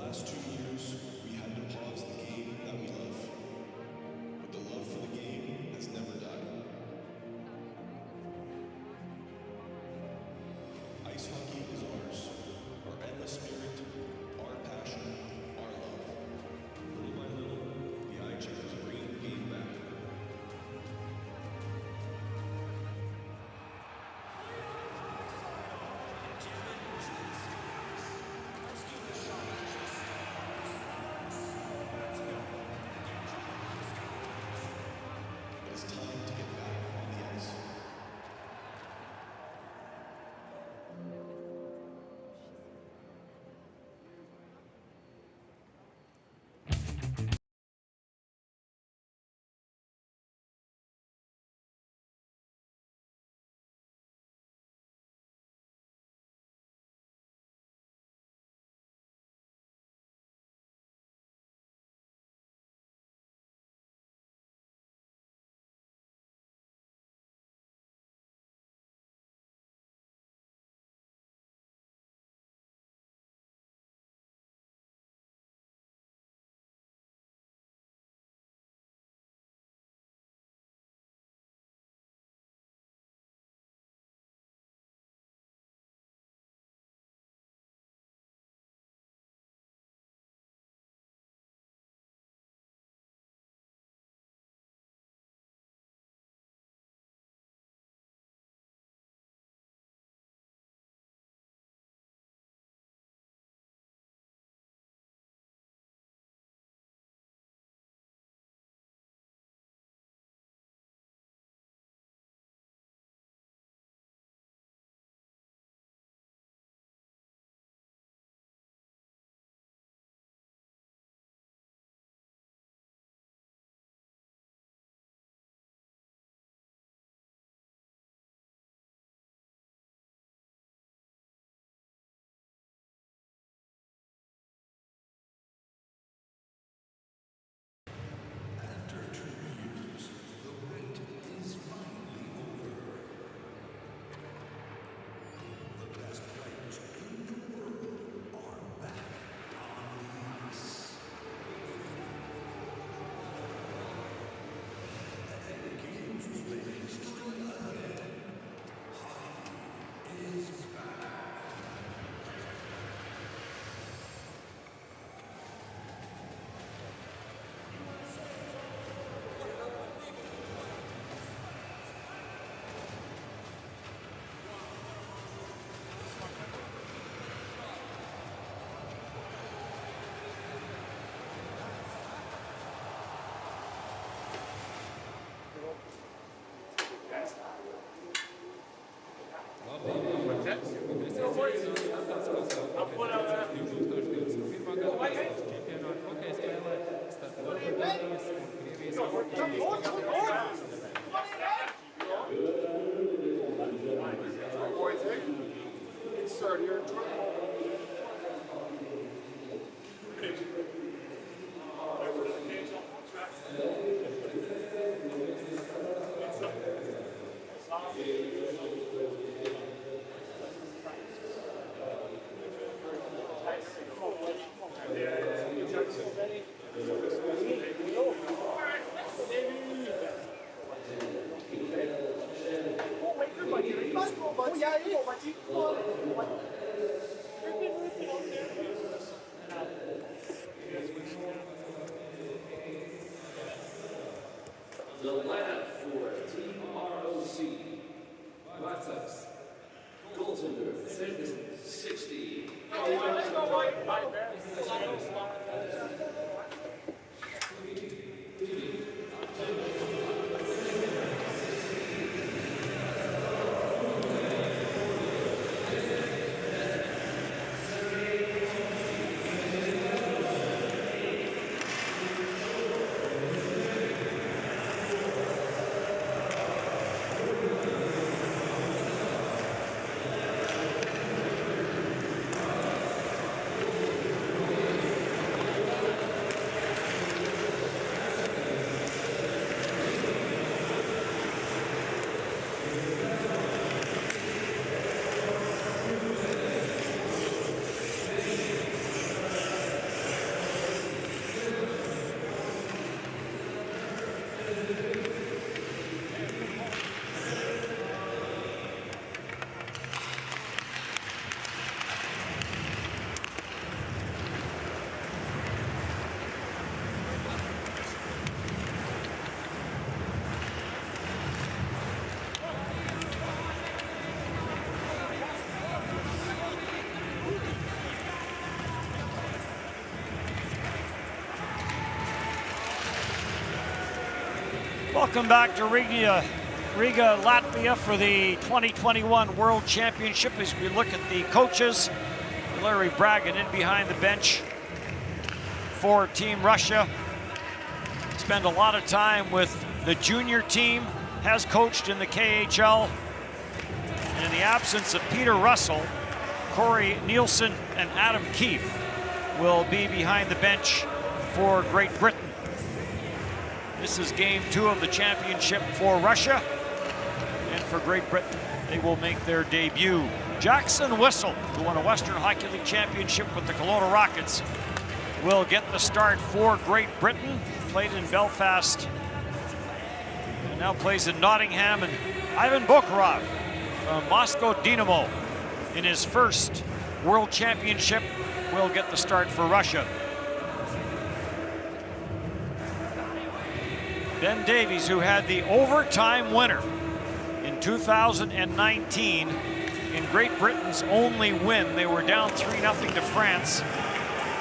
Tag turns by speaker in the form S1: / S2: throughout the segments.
S1: last 2 years, we had to pause the game that we love. But the love for the game has never died. Ice hockey is ours. Our endless spirit, our passion, our love. Little by little, the IIHF is bringing the game back. It's time to get back on the ice.
S2: Insert here.
S3: The lineup for Team ROC. Matas. Goaltender, 60.
S2: Welcome back to Riga, Latvia for the 2021 World Championship as we look at the coaches. Larry Bragan in behind the bench for Team Russia. Spent a lot of time with the junior team, has coached in the KHL. And in the absence of Peter Russell, Corey Nielsen and Adam Keefe will be behind the bench for Great Britain. This is game 2 of the championship for Russia. And for Great Britain, they will make their debut. Jackson Whistle, who won a Western Hockey League championship with the Kelowna Rockets, will get the start for Great Britain. Played in Belfast and now plays in Nottingham. And Ivan Bokharov from Moscow Dynamo in his first World Championship will get the start for Russia. Ben Davies, who had the overtime winner in 2019 in Great Britain's only win. They were down 3-0 to France.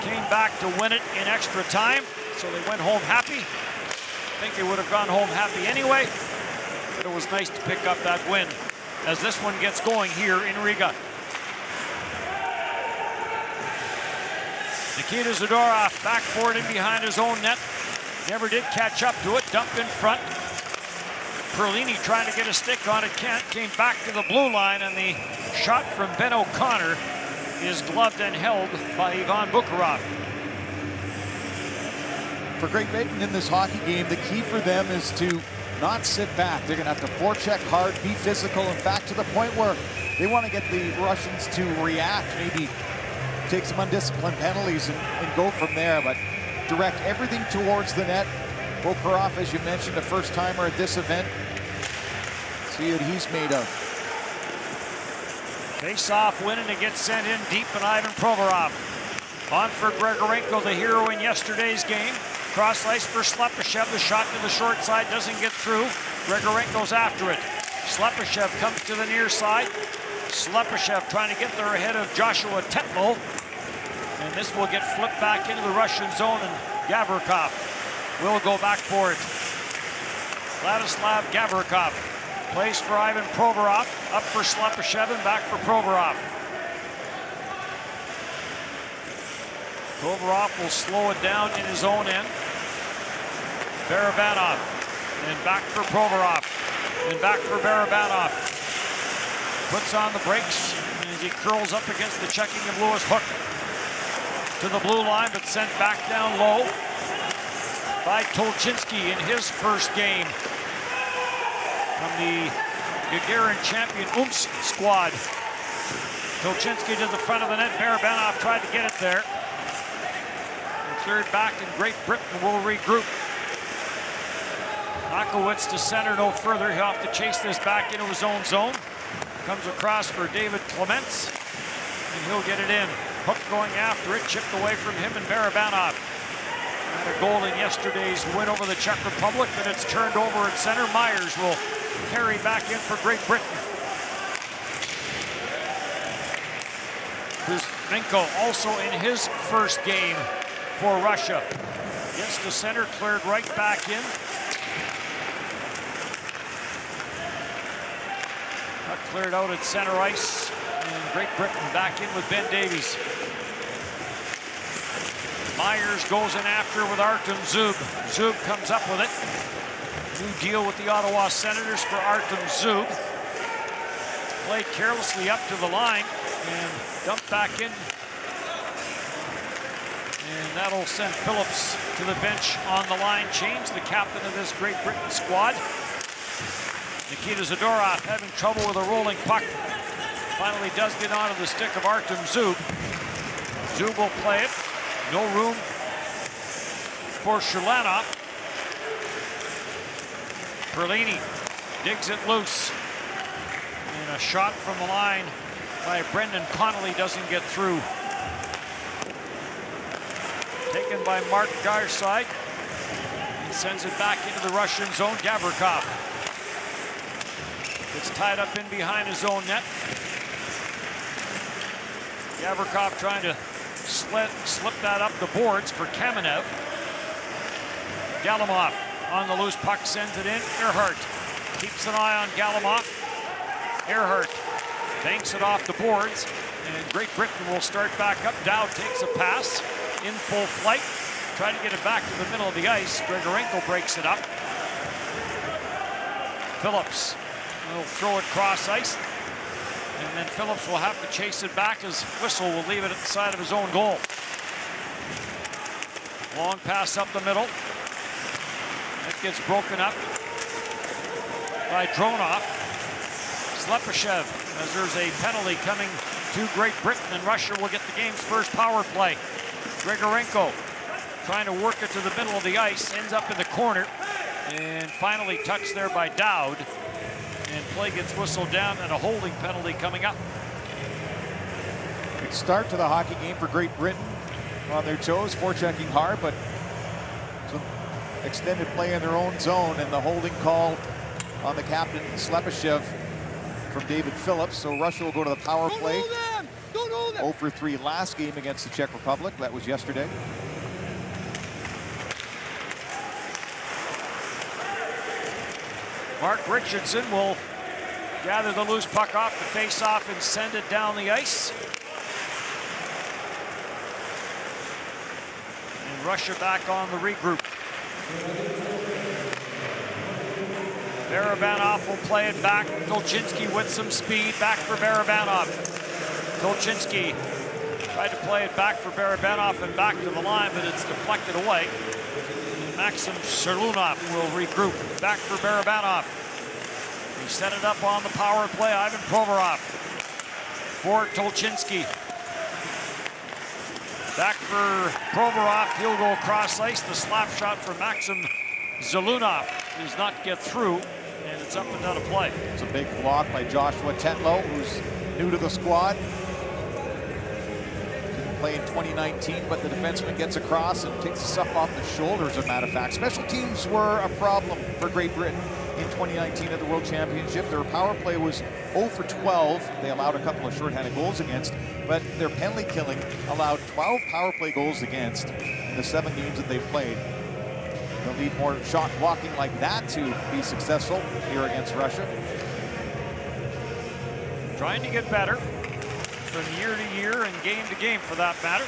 S2: Came back to win it in extra time, so they went home happy. I think they would have gone home happy anyway, but it was nice to pick up that win as this one gets going here in Riga. Nikita Zadorov back for it in behind his own net. Never did catch up to it, dumped in front. Perlini trying to get a stick on it, can't, came back to the blue line, and the shot from Ben O'Connor is gloved and held by Ivan Bokharov.
S4: For Great Britain in this hockey game, the key for them is to not sit back. They're gonna have to forecheck hard, be physical, in fact, to the point where they want to get the Russians to react, maybe take some undisciplined penalties and go from there, but direct everything towards the net. Bokharov, as you mentioned, a first-timer at this event. See what he's made of.
S2: Face-off win, and it gets sent in deep, and Ivan Provorov on for Grigorenko, the hero in yesterday's game. Cross ice for Slepyshev. The shot to the short side doesn't get through. Grigorenko's after it. Slepyshev comes to the near side. Slepyshev trying to get there ahead of Joshua Tetlow. And this will get flipped back into the Russian zone, and Gavrikov will go back for it. Vladislav Gavrikov plays for Ivan Provorov, up for Slepyshev and back for Provorov. Provorov will slow it down in his own end. Barabanov, and back for Provorov, and back for Barabanov. Puts on the brakes as he curls up against the checking of Lewis Hook. To the blue line, but sent back down low by Tolchinsky in his first game from the Gagarin champion Umps squad. Tolchinsky to the front of the net. Barabanov tried to get it there. And cleared back, and Great Britain will regroup. Akowitz to center, no further. He'll have to chase this back into his own zone. Comes across for David Clements, and he'll get it in. Hook going after it, chipped away from him, and Barabanov had a goal in yesterday's win over the Czech Republic, but it's turned over at center. Myers will carry back in for Great Britain. Kuzmenko also in his first game for Russia. Gets to center, cleared right back in. Got cleared out at center ice, and Great Britain back in with Ben Davies. Myers goes in after with Artem Zub. Zub comes up with it. New deal with the Ottawa Senators for Artem Zub. Played carelessly up to the line and dumped back in. And that'll send Phillips to the bench on the line change, the captain of this Great Britain squad. Nikita Zadorov having trouble with a rolling puck. Finally does get onto the stick of Artem Zub. Zub will play it. No room for Shulanov. Perlini digs it loose. And a shot from the line by Brendan Connolly doesn't get through. Taken by Mark Garside. He sends it back into the Russian zone. Gavrikov gets tied up in behind his own net. Gavrikov trying to slip that up the boards for Kamenev. Galimov on the loose puck, sends it in. Earhart keeps an eye on Galamov. Earhart banks it off the boards, and Great Britain will start back up. Dowd takes a pass in full flight, trying to get it back to the middle of the ice. Grigorenko breaks it up. Phillips will throw it cross ice, and then Phillips will have to chase it back as Whistle will leave it at the side of his own goal. Long pass up the middle. That gets broken up by Dronov. Slepyshev, as there's a penalty coming to Great Britain, and Russia will get the game's first power play. Grigorenko trying to work it to the middle of the ice, ends up in the corner, and finally touched there by Dowd. And play gets whistled down, and a holding penalty coming up.
S4: Good start to the hockey game for Great Britain. On their toes, forechecking hard, but some extended play in their own zone, and the holding call on the captain, Slepyshev, from David Phillips. So Russia will go to the power play. 0 for 3 last game against the Czech Republic. That was yesterday.
S2: Mark Richardson will gather the loose puck off the face-off and send it down the ice. And Russia back on the regroup. Barabanov will play it back. Dolchinski with some speed. Back for Barabanov. Dolchinski tried to play it back for Barabanov and back to the line, but it's deflected away. Maxim Serlunov will regroup. Back for Barabanov. He set it up on the power play. Ivan Provorov for Tolchinski. Back for Provorov. He'll go across ice. The slap shot for Maxim Zelunov does not get through, and it's up and down a play.
S4: It's a big block by Joshua Tetlow, who's new to the squad. Play in 2019, but the defenseman gets across and takes the stuff off the shoulders, as a matter of fact. Special teams were a problem for Great Britain in 2019 at the World Championship. Their power play was 0 for 12. They allowed a couple of shorthanded goals against, but their penalty killing allowed 12 power play goals against in the 7 games that they played. They'll need more shot blocking like that to be successful here against Russia.
S2: Trying to get better from year to year and game to game, for that matter.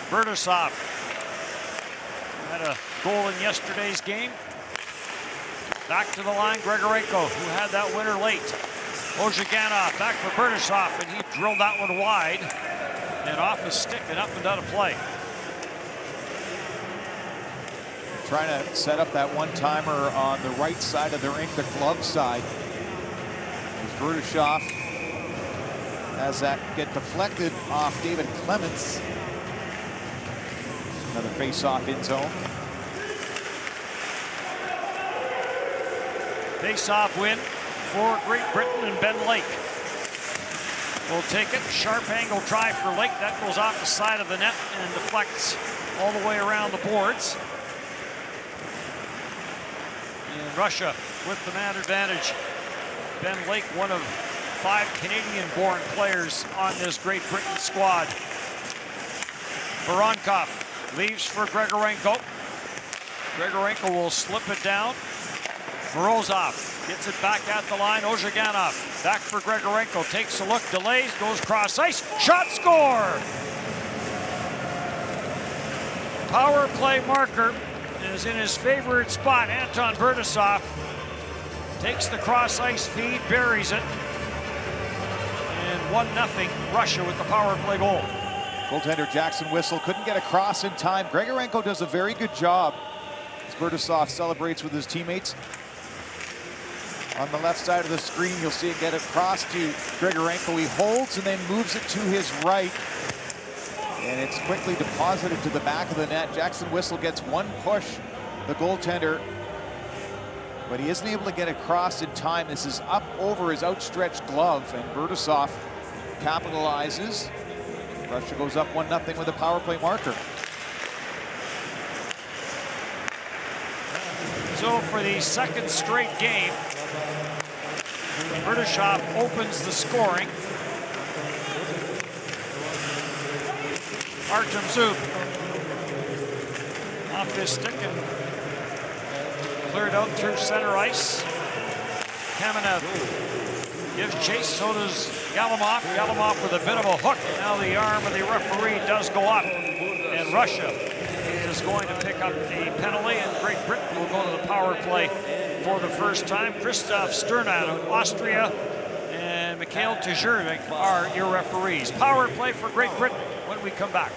S2: Bertasov had a goal in yesterday's game. Back to the line, Grigorenko, who had that winner late. Ozhiganov back for Bertasov, and he drilled that one wide and off his stick and up and down a play.
S4: Trying to set up that one-timer on the right side of the rink, the glove side. Bertasov has that get deflected off David Clements. Another face-off in zone.
S2: Face-off win for Great Britain, and Ben Lake will take it. Sharp angle try for Lake. That goes off the side of the net and deflects all the way around the boards. And Russia with the man advantage. Ben Lake, one of 5 Canadian-born players on this Great Britain squad. Voronkov leaves for Grigorenko. Grigorenko will slip it down. Morozov gets it back at the line. Ozhiganov back for Grigorenko. Takes a look, delays, goes cross ice. Shot, score! Power play marker is in his favorite spot. Anton Bertasov takes the cross ice feed, buries it, and 1-0 Russia with the power play goal.
S4: Goaltender Jackson Whistle couldn't get across in time. Grigorenko does a very good job as Bertasov celebrates with his teammates. On the left side of the screen, you'll see it get across to Grigorenko. He holds and then moves it to his right, and it's quickly deposited to the back of the net. Jackson Whistle gets one push, the goaltender, but he isn't able to get across in time. This is up over his outstretched glove, and Bertasov capitalizes. Russia goes up 1-0 with a power play marker.
S2: So for the second straight game, Bertasov opens the scoring. Artem Zub off his stick and cleared out through center ice. Kamenev gives chase, so does Galimov. Galimov with a bit of a hook. Now the arm of the referee does go up, and Russia is going to pick up the penalty, and Great Britain will go to the power play for the first time. Christoph Sternat of Austria and Mikhail Tjurvik are your referees. Power play for Great Britain when we come back.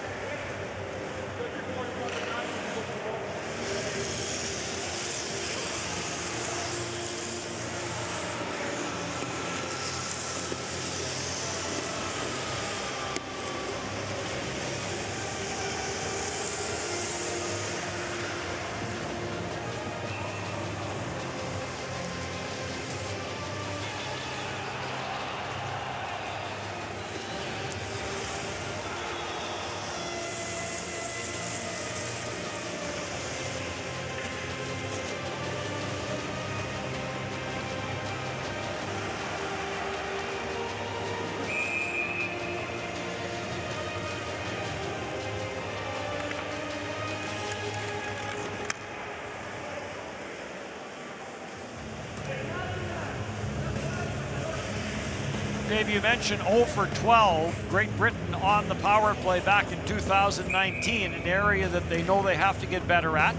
S2: Dave, you mentioned 0 for 12, Great Britain on the power play back in 2019, an area that they know they have to get better at,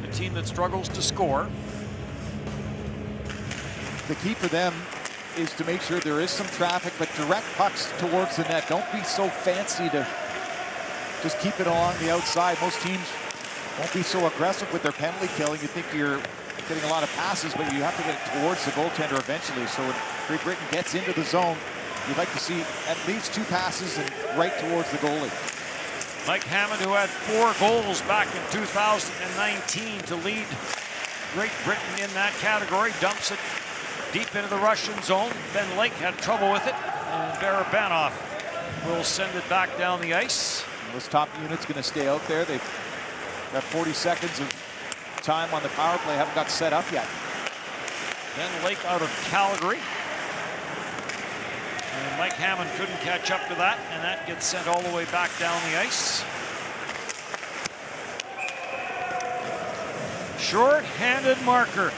S2: a team that struggles to score.
S4: The key for them is to make sure there is some traffic, but direct pucks towards the net. Don't be so fancy to just keep it along the outside. Most teams won't be so aggressive with their penalty killing. You think you're getting a lot of passes, but you have to get it towards the goaltender eventually. So when Great Britain gets into the zone, you'd like to see at least 2 passes and right towards the goalie.
S2: Mike Hammond, who had 4 goals back in 2019 to lead Great Britain in that category, dumps it deep into the Russian zone. Ben Lake had trouble with it, and Barabanov will send it back down the ice.
S4: And this top unit's going to stay out there. They've got 40 seconds of time on the power play, haven't got set up yet.
S2: Ben Lake out of Calgary. And Mike Hammond couldn't catch up to that, and that gets sent all the way back down the ice. Short-handed marker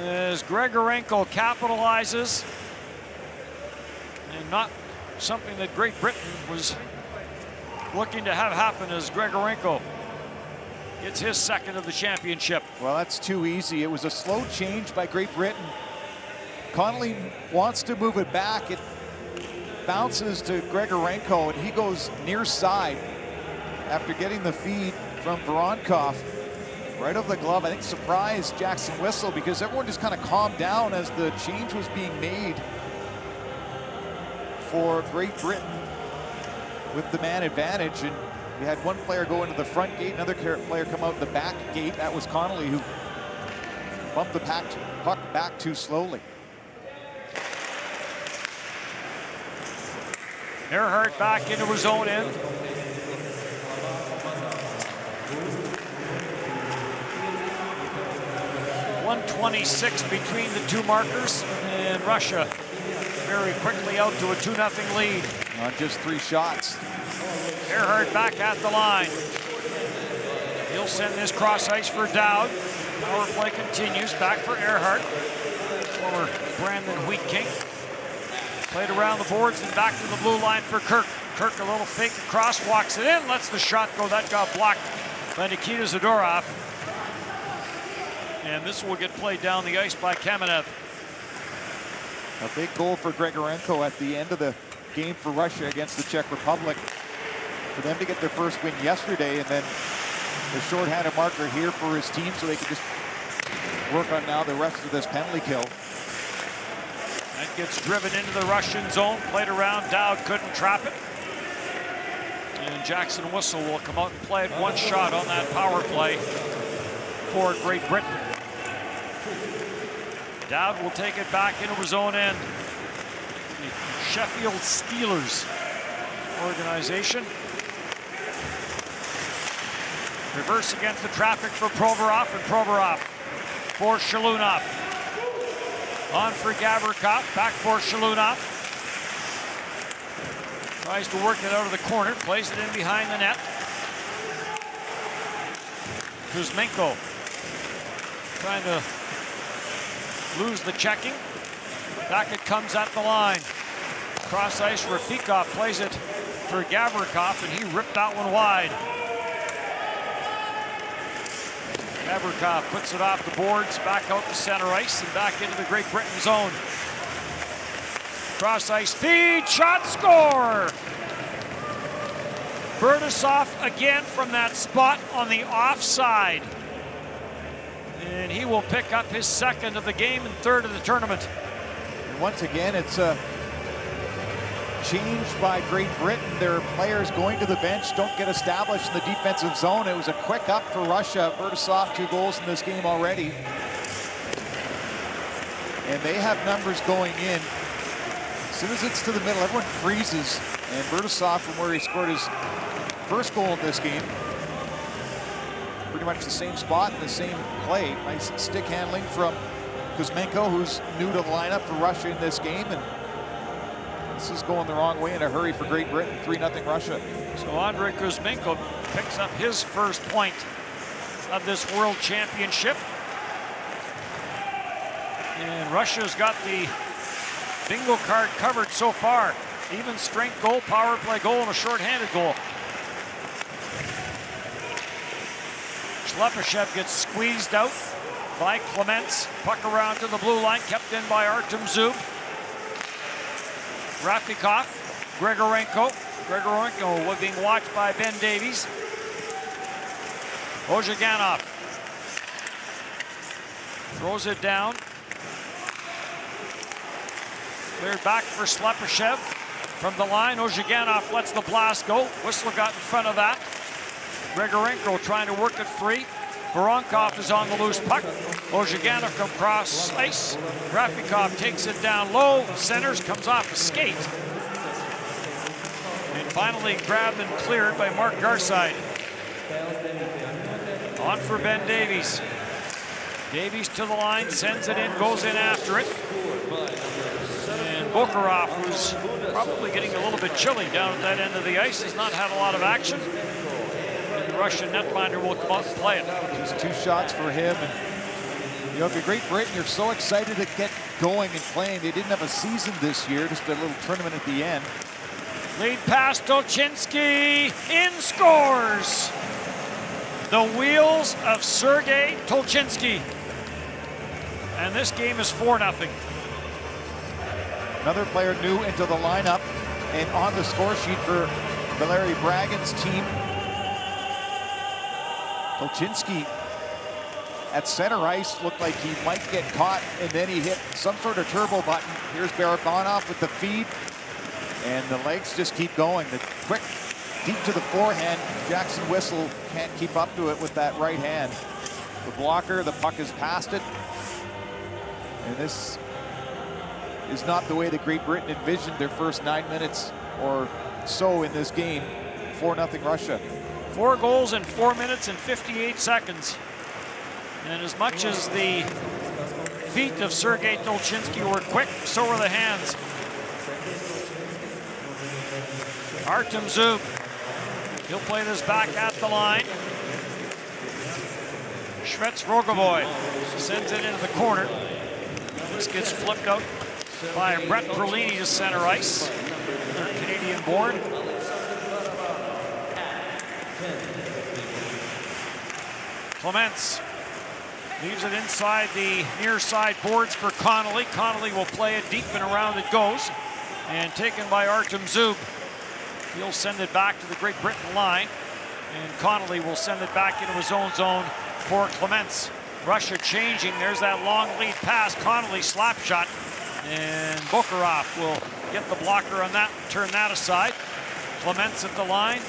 S2: as Grigorenko capitalizes, and not something that Great Britain was looking to have happen, as Grigorenko gets his second of the championship.
S4: Well, that's too easy. It was a slow change by Great Britain. Connolly wants to move it back. It bounces to Grigorenko, and he goes near side after getting the feed from Voronkov. Right over the glove, I think surprised Jackson Whistle, because everyone just kind of calmed down as the change was being made for Great Britain with the man advantage. And we had one player go into the front gate, another player come out the back gate. That was Connolly, who bumped the puck back too slowly.
S2: Earhart back into his own end. 1:26 between the two markers, and Russia very quickly out to a 2-0 lead.
S4: On just 3 shots.
S2: Earhart back at the line. He'll send this cross ice for Dowd. Power play continues. Back for Earhart. Former Brandon Wheat King. Played around the boards and back to the blue line for Kirk. Kirk, a little fake across, walks it in, lets the shot go. That got blocked by Nikita Zadorov. And this will get played down the ice by Kamenev.
S4: A big goal for Grigorenko at the end of the game for Russia against the Czech Republic. For them to get their first win yesterday, and then the shorthanded marker here for his team, so they can just work on now the rest of this penalty kill.
S2: That gets driven into the Russian zone, played around. Dowd couldn't trap it. And Jackson Whistle will come out and play it. One shot on that power play for Great Britain. Dowd will take it back into his own end. The Sheffield Steelers organization. Reverse against the traffic for Provorov, and Provorov for Shalunov. On for Gavrikov, back for Shalunov. Tries to work it out of the corner, plays it in behind the net. Kuzmenko trying to lose the checking. Back it comes at the line. Cross ice, Rafikov plays it for Gavrikov, and he ripped that one wide. Gavrikov puts it off the boards, back out to center ice, and back into the Great Britain zone. Cross ice feed, shot, score! Bertasov again from that spot on the offside. And he will pick up his second of the game and third of the tournament.
S4: And once again, it's a change by Great Britain. Their players going to the bench don't get established in the defensive zone. It was a quick up for Russia. Bertasov 2 goals in this game already. And they have numbers going in. As soon as it's to the middle, everyone freezes. And Bertasov, from where he scored his first goal in this game, pretty much the same spot and the same play. Nice stick handling from Kuzmenko, who's new to the lineup for Russia in this game. And this is going the wrong way in a hurry for Great Britain. 3-0 Russia.
S2: So Andrei Kuzmenko picks up his first point of this World Championship. And Russia's got the bingo card covered so far. Even strength goal, power play goal, and a shorthanded goal. Slepyshev gets squeezed out by Clements. Puck around to the blue line, kept in by Artem Zub. Rafikov, Grigorenko. Grigorenko being watched by Ben Davies. Ozhiganov throws it down. Cleared back for Slepyshev from the line. Ozhiganov lets the blast go. Whistler got in front of that. Grigorenko trying to work it free. Voronkov is on the loose puck. Ozhiganov from cross ice. Rafikov takes it down low. Centers, comes off a skate. And finally grabbed and cleared by Mark Garside. On for Ben Davies. Davies to the line, sends it in, goes in after it. And Bokarov, who's probably getting a little bit chilly down at that end of the ice, has not had a lot of action. And the Russian netminder will come out and play it.
S4: Just 2 shots for him. And, you know, if you're Great Britain, you're so excited to get going and playing. They didn't have a season this year, just a little tournament at the end.
S2: Lead pass, Tolchinsky, in scores! The wheels of Sergei Tolchinsky. And this game is 4-0.
S4: Another player new into the lineup and on the score sheet for Valery Bragin's team. Tolchinsky at center ice looked like he might get caught, and then he hit some sort of turbo button. Here's Barabanov with the feed, and the legs just keep going. The quick, deep to the forehand. Jackson Whistle can't keep up to it with that right hand. The blocker, the puck is past it. And this is not the way that Great Britain envisioned their first 9 minutes or so in this game. 4-0 Russia.
S2: 4 goals in 4 minutes and 58 seconds. And as much as the feet of Sergei Tolchinsky were quick, so were the hands. Artem Zub, he'll play this back at the line. Shvets Rogovoy sends it into the corner. This gets flipped out by Brett Perlini to center ice. Canadian born. Clements leaves it inside the near side boards for Connolly. Connolly will play it deep and around it goes. And taken by Artem Zub. He'll send it back to the Great Britain line. And Connolly will send it back into his own zone for Clements. Russia changing. There's that long lead pass. Connolly slap shot. And Bokarov will get the blocker on that and turn that aside. Clements at the line.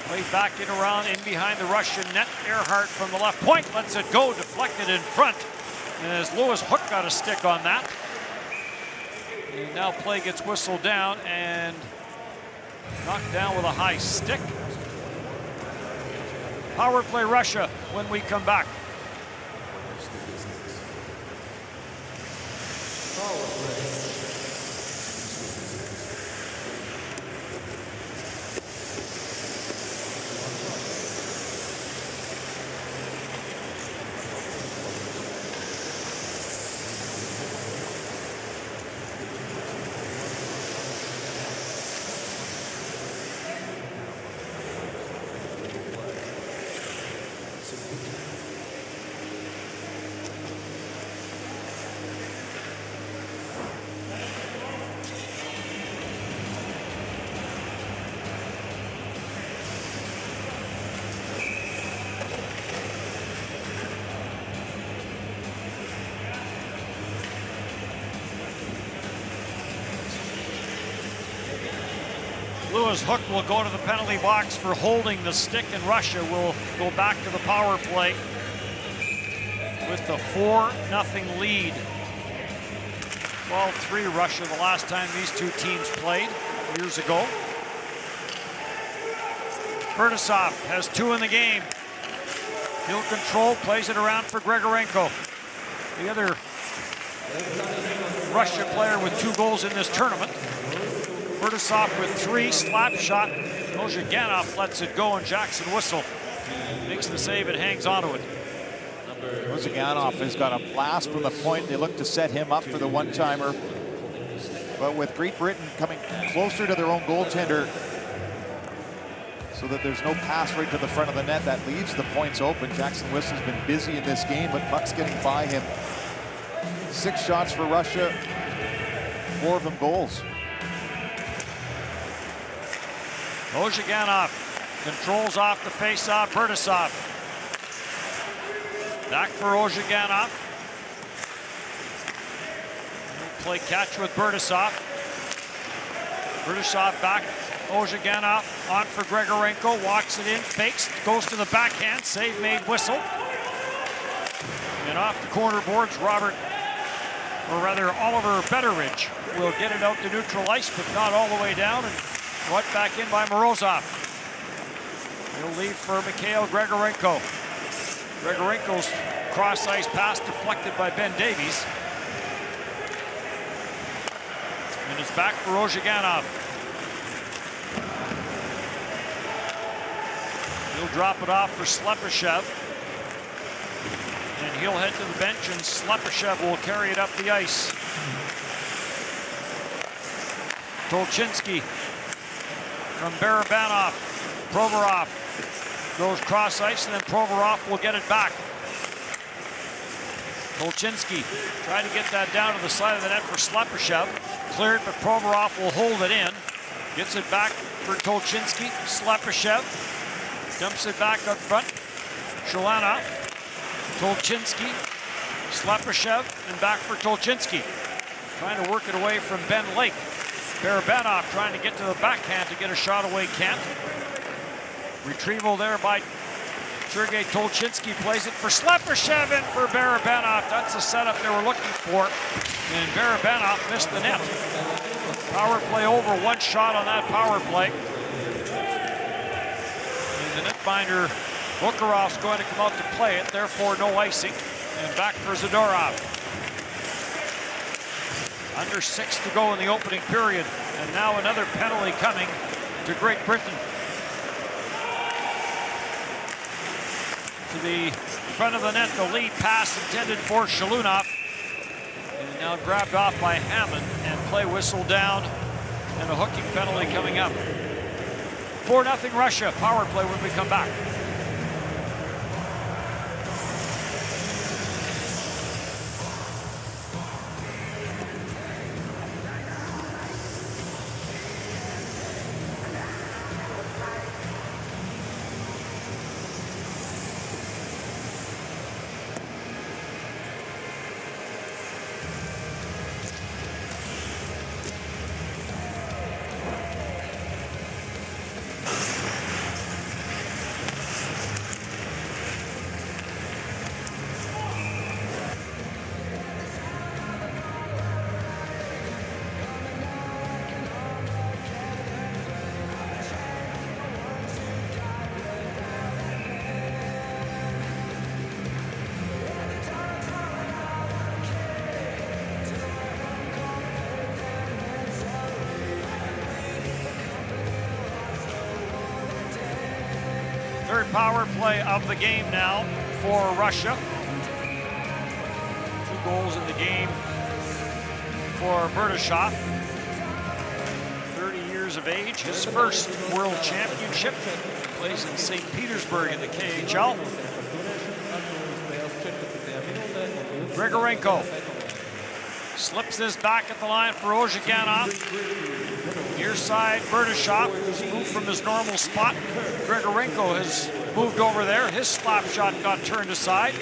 S2: Played back in around in behind the Russian net. Earhart from the left point lets it go, deflected in front. And as Lewis Hook got a stick on that. And now play gets whistled down and knocked down with a high stick. Power play Russia when we come back. Lewis Hook will go to the penalty box for holding the stick, and Russia will go back to the power play with the 4-0 lead. 12-3 Russia the last time these two teams played years ago. Bertasov has 2 in the game. He'll control, plays it around for Grigorenko. The other Russia player with 2 goals in this tournament. Bertasov with 3, slap shot. Ozhiganov lets it go, and Jackson Whistle makes the save and hangs onto it.
S4: Ozhiganov has got a blast from the point. They look to set him up for the one-timer. But with Great Britain coming closer to their own goaltender so that there's no pass right to the front of the net, that leaves the points open. Jackson Whistle's been busy in this game, but Buck's getting by him. 6 shots for Russia, 4 of them goals.
S2: Ozhiganov controls off the face-off. Bertasov. Back for Ozhiganov. Play catch with Bertasov. Bertasov back. Ozhiganov on for Grigorenko. Walks it in, fakes, goes to the backhand. Save made, Whistle. And off the corner boards, Oliver Betteridge will get it out to neutral ice, but not all the way down, and brought back in by Morozov. He'll leave for Mikhail Grigorenko. Grigorenko's cross-ice pass deflected by Ben Davies. And it's back for Ozhiganov. He'll drop it off for Slepyshev. And he'll head to the bench, and Slepyshev will carry it up the ice. Tolchinsky from Barabanov. Provorov goes cross ice, and then Provorov will get it back. Tolchinsky tried to get that down to the side of the net for Slepyshev. Cleared, but Provorov will hold it in. Gets it back for Tolchinsky. Slepyshev dumps it back up front. Shalana, Tolchinsky, Slepyshev, and back for Tolchinsky. Trying to work it away from Ben Lake. Barabanov trying to get to the backhand to get a shot away, can't. Retrieval there by Sergei Tolchinsky, plays it for Slepyshev and for Barabanov. That's the setup they were looking for, and Barabanov missed the net. Power play over, 1 shot on that power play. And the netminder, Bukharov's going to come out to play it, therefore no icing. And back for Zadorov. Under 6 to go in the opening period, and now another penalty coming to Great Britain. To the front of the net, the lead pass intended for Shalunov. And now grabbed off by Hammond, and play whistle down, and a hooking penalty coming up. 4-0 Russia, power play when we come back. Third power play of the game now for Russia. 2 goals in the game for Bertasov. 30 years of age, his first World Championship. Plays in St. Petersburg in the KHL. Grigorenko slips this back at the line for Ozhiganov. Near side, Bertasov, who's moved from his normal spot. Grigorenko has moved over there. His slap shot got turned aside.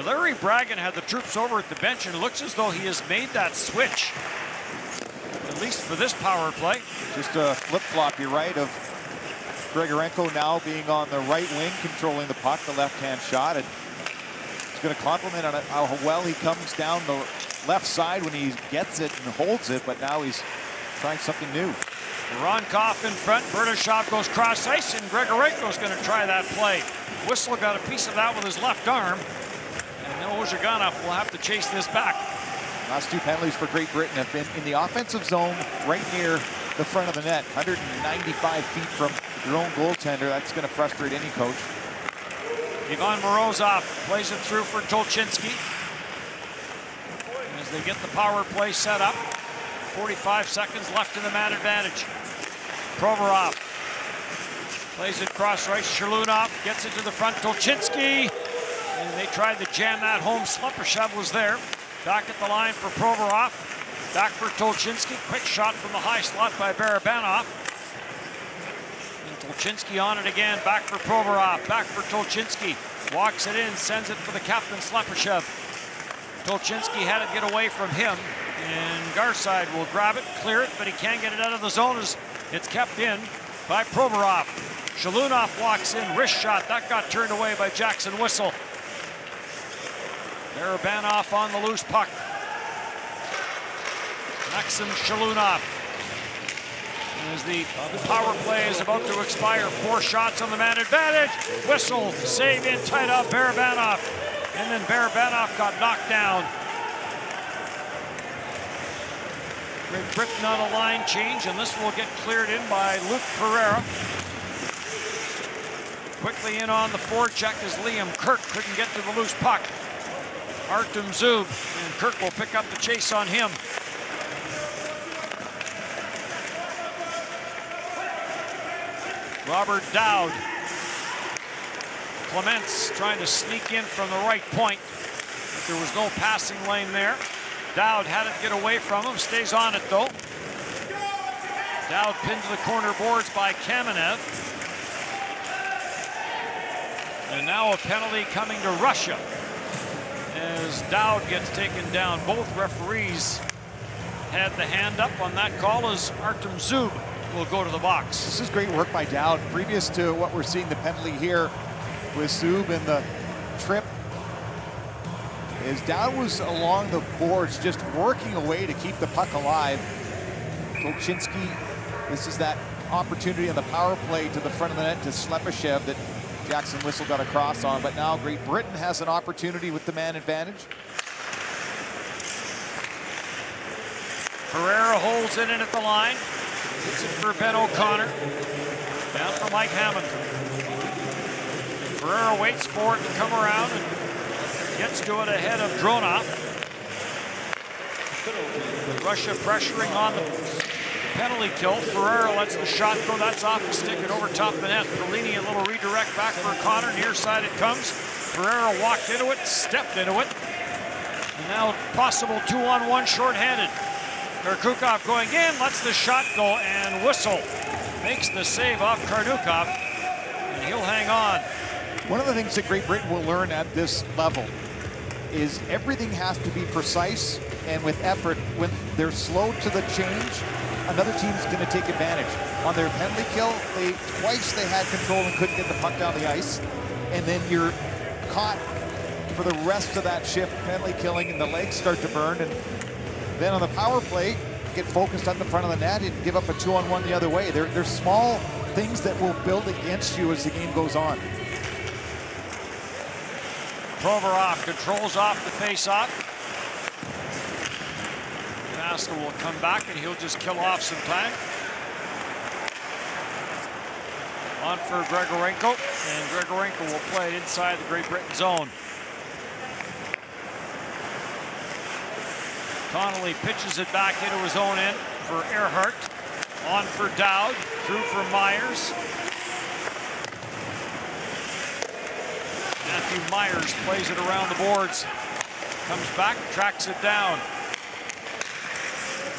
S2: Larry Braggan had the troops over at the bench, and it looks as though he has made that switch. at least for this power play.
S4: Just a flip-flop, you're right, of Grigorenko now being on the right wing, controlling the puck, the left-hand shot. And it's going to compliment on how well he comes down the left side when he gets it and holds it, but now he's trying something new.
S2: Voronkov in front, Berdashov goes cross ice, and Grigorenko's going to try that play. Whistle got a piece of that with his left arm, and now Ozhiganov will have to chase this back.
S4: Last two penalties for Great Britain have been in the offensive zone right near the front of the net, 195 feet from your own goaltender. That's going to frustrate any coach.
S2: Ivan Morozov plays it through for Tolchinsky as they get the power play set up. 45 seconds left in the man advantage. Provorov plays it cross right. Shalunov gets it to the front. Tolchinsky, and they tried to jam that home. Slepyshev was there. Back at the line for Provorov. Back for Tolchinsky. Quick shot from the high slot by Barabanov. And Tolchinsky on it again. Back for Provorov. Back for Tolchinsky. Walks it in. Sends it for the captain, Slepyshev. Tolchinsky had it get away from him. And Garside will grab it, clear it, but he can't get it out of the zone as it's kept in by Provorov. Shalunov walks in. Wrist shot. That got turned away by Jackson Whistle. Barabanov on the loose puck. Maxim Shalunov. As the power play is about to expire, 4 shots on the man advantage. Whistle, save in tight up Barabanov. And then Barabanov got knocked down. Great Britain on a line change, and this will get cleared in by Luke Pereira. Quickly in on the forecheck as Liam Kirk couldn't get to the loose puck. Artem Zub, and Kirk will pick up the chase on him. Robert Dowd. Clements trying to sneak in from the right point. But there was no passing lane there. Dowd had it get away from him, stays on it though. Dowd pinned to the corner boards by Kamenev. And now a penalty coming to Russia as Dowd gets taken down. Both referees had the hand up on that call as Artem Zub will go to the box.
S4: This is great work by Dowd. Previous to what we're seeing, the penalty here with Zub and the trip, is Dowd was along the boards just working away to keep the puck alive. Tolchinsky, this is that opportunity on the power play to the front of the net to Slepyshev that Jackson Whistle got a cross on, but now Great Britain has an opportunity with the man advantage.
S2: Pereira holds it in at the line. Hits it for Ben O'Connor. Down for Mike Hammond. Pereira waits for it to come around and gets to it ahead of Dronov. Russia pressuring on the penalty kill. Pereira lets the shot go. That's off the stick and over top the net. Perlini, a little redirect back for O'Connor. Near side it comes. Pereira walked into it, stepped into it. And now possible 2-on-1 shorthanded. Karkukov going in, lets the shot go, and Whistle makes the save off Karnukov, and he'll hang on.
S4: One of the things that Great Britain will learn at this level is everything has to be precise and with effort. When they're slow to the change, another team's going to take advantage. On their penalty kill, twice they had control and couldn't get the puck down the ice, and then you're caught for the rest of that shift, penalty killing, and the legs start to burn. And then on the power play, get focused on the front of the net and give up a 2-on-1 the other way. There's small things that will build against you as the game goes on.
S2: Provorov controls off the face-off. Nasta will come back and he'll just kill off some time. On for Grigorenko, and Grigorenko will play it inside the Great Britain zone. Connolly pitches it back into his own end for Earhart. On for Dowd, through for Myers. Matthew Myers plays it around the boards. Comes back, tracks it down.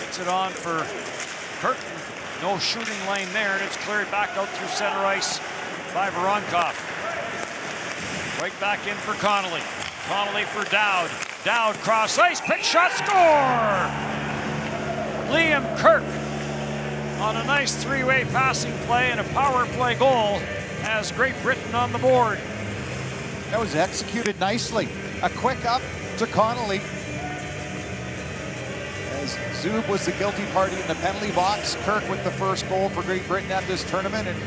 S2: Gets it on for Curtin. No shooting lane there, and it's cleared back out through center ice by Voronkov. Right back in for Connolly. Connolly for Dowd. Dowd cross ice, quick shot, score! Liam Kirk on a nice three-way passing play and a power play goal has Great Britain on the board.
S4: That was executed nicely. A quick up to Connolly. As Zub was the guilty party in the penalty box. Kirk with the first goal for Great Britain at this tournament. And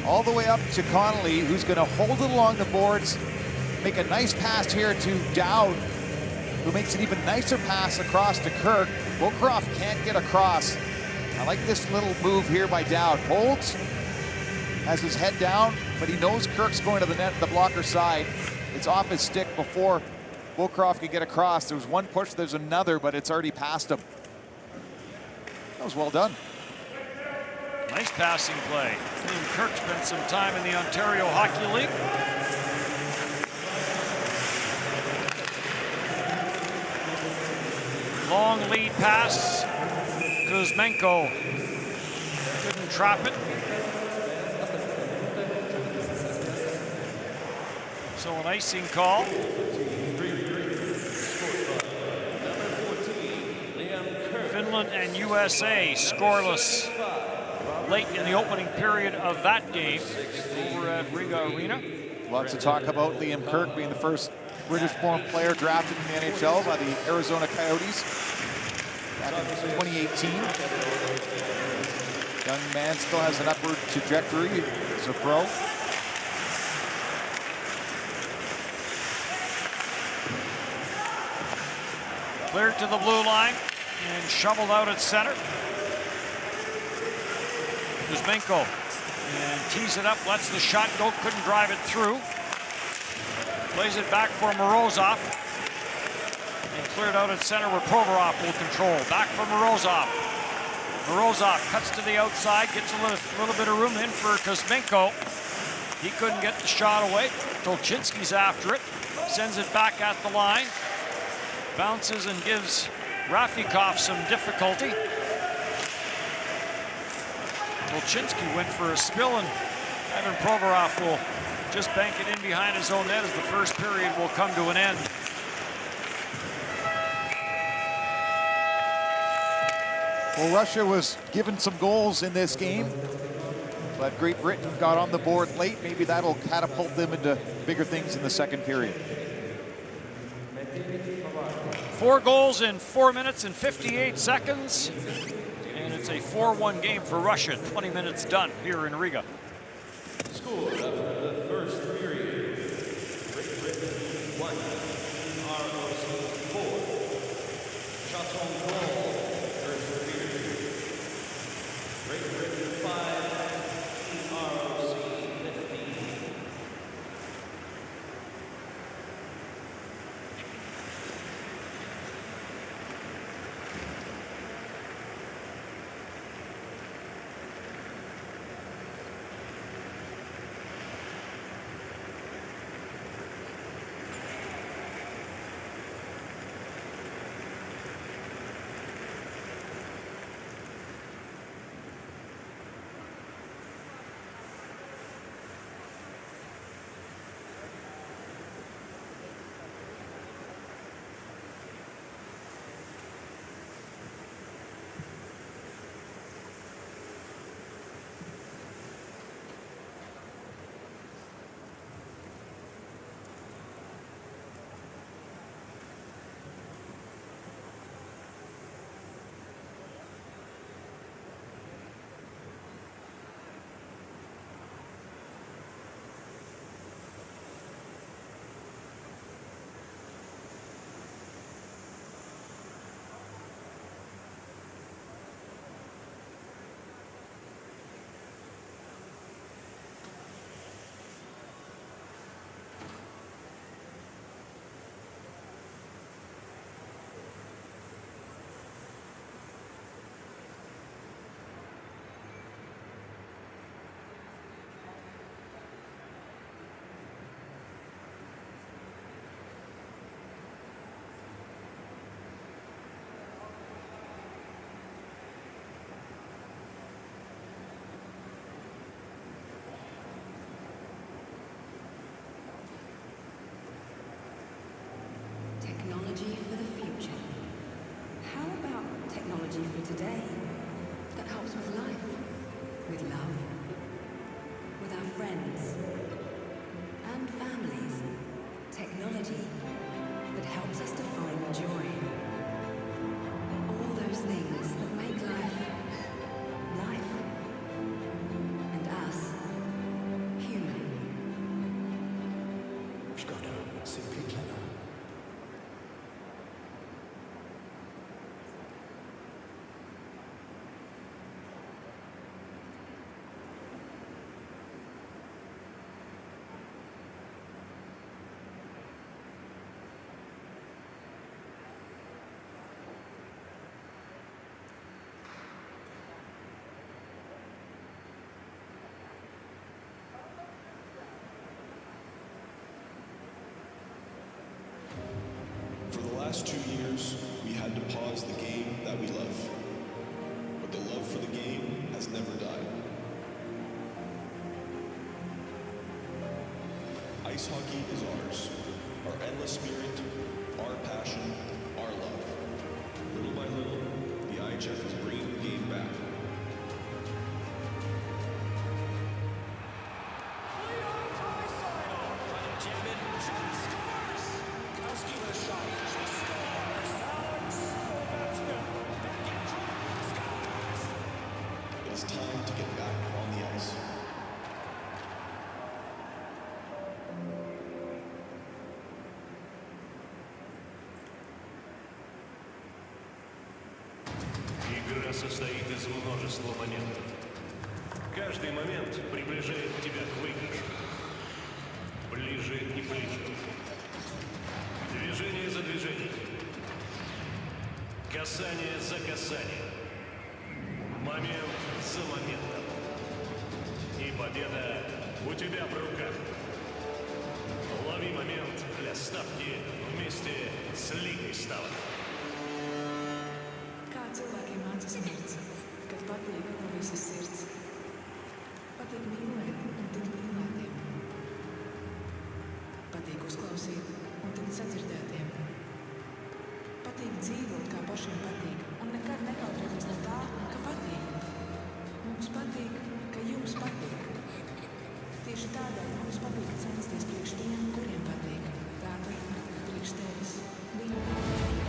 S4: all the way up to Connolly, who's going to hold it along the boards. Make a nice pass here to Dowd, who makes an even nicer pass across to Kirk. Wilcroft can't get across. I like this little move here by Dowd. Holds, has his head down, but he knows Kirk's going to the net, the blocker side. It's off his stick before Wilcroft can get across. There was one push, there's another, but it's already past him. That was well done.
S2: Nice passing play. Liam Kirk spent some time in the Ontario Hockey League. Long lead pass. Kuzmenko couldn't trap it. So an icing call. Finland and USA scoreless late in the opening period of that game over at Riga Arena.
S4: Lots of talk about Liam Kirk being the first British-born player drafted in the NHL by the Arizona Coyotes back in 2018. Young man still has an upward trajectory as a pro.
S2: Cleared to the blue line and shoveled out at center. Kuzmenko and tees it up, lets the shot go, couldn't drive it through. Plays it back for Morozov. And cleared out at center where Provorov will control. Back for Morozov. Morozov cuts to the outside, gets a little bit of room in for Kuzmenko. He couldn't get the shot away. Tolchinsky's after it. Sends it back at the line. Bounces and gives Rafikov some difficulty. Tolchinsky went for a spill, and Ivan Provorov will just bank it in behind his own net as the first period will come to an end.
S4: Well, Russia was given some goals in this game, but Great Britain got on the board late. Maybe that'll catapult them into bigger things in the second period.
S2: 4 goals in 4 minutes and 58 seconds. And it's a 4-1 game for Russia. 20 minutes done here in Riga.
S1: Score after the first period. Great Britain 1, ROC 4. Shots on goal, first period. Great Britain 5, ROC 15.
S5: Technology for today that helps with life, with love, with our friends and families. Technology that helps us to find joy. All those things that make life, life, and us human.
S6: Szkoda, simply clever.
S1: For the last 2 years, we had to pause the game that we love. But the love for the game has never died. Ice hockey is ours. Our endless spirit, our passion, our love. Little by little, the IIHF is bringing the game back. It's time to get back on the ice.
S7: Игра состоит из множества моментов. Каждый момент приближает тебя к выигрышу. Ближе и ближе. Движение за движением. Касание за касанием. Момент за моментом. И победа у тебя в руках. Лови момент для ставки вместе с Лигой ставок.
S8: Kā cilvēkiem mācas sirds, kad patīk no visas sirds. Patīk mīlēt un tikt mīlētiem. Patīk uzklausīt un tikt sadzirdētiem. Patīk dzīvot, kā pašiem patīk, un nekad nekautrēties no tā, ka patīk. Mums patīk, ka jums patīk. Tieši tādēļ mums patīk censties priekš tiem, kuriem patīk. Tātad priekš tevis. Viņi patīk.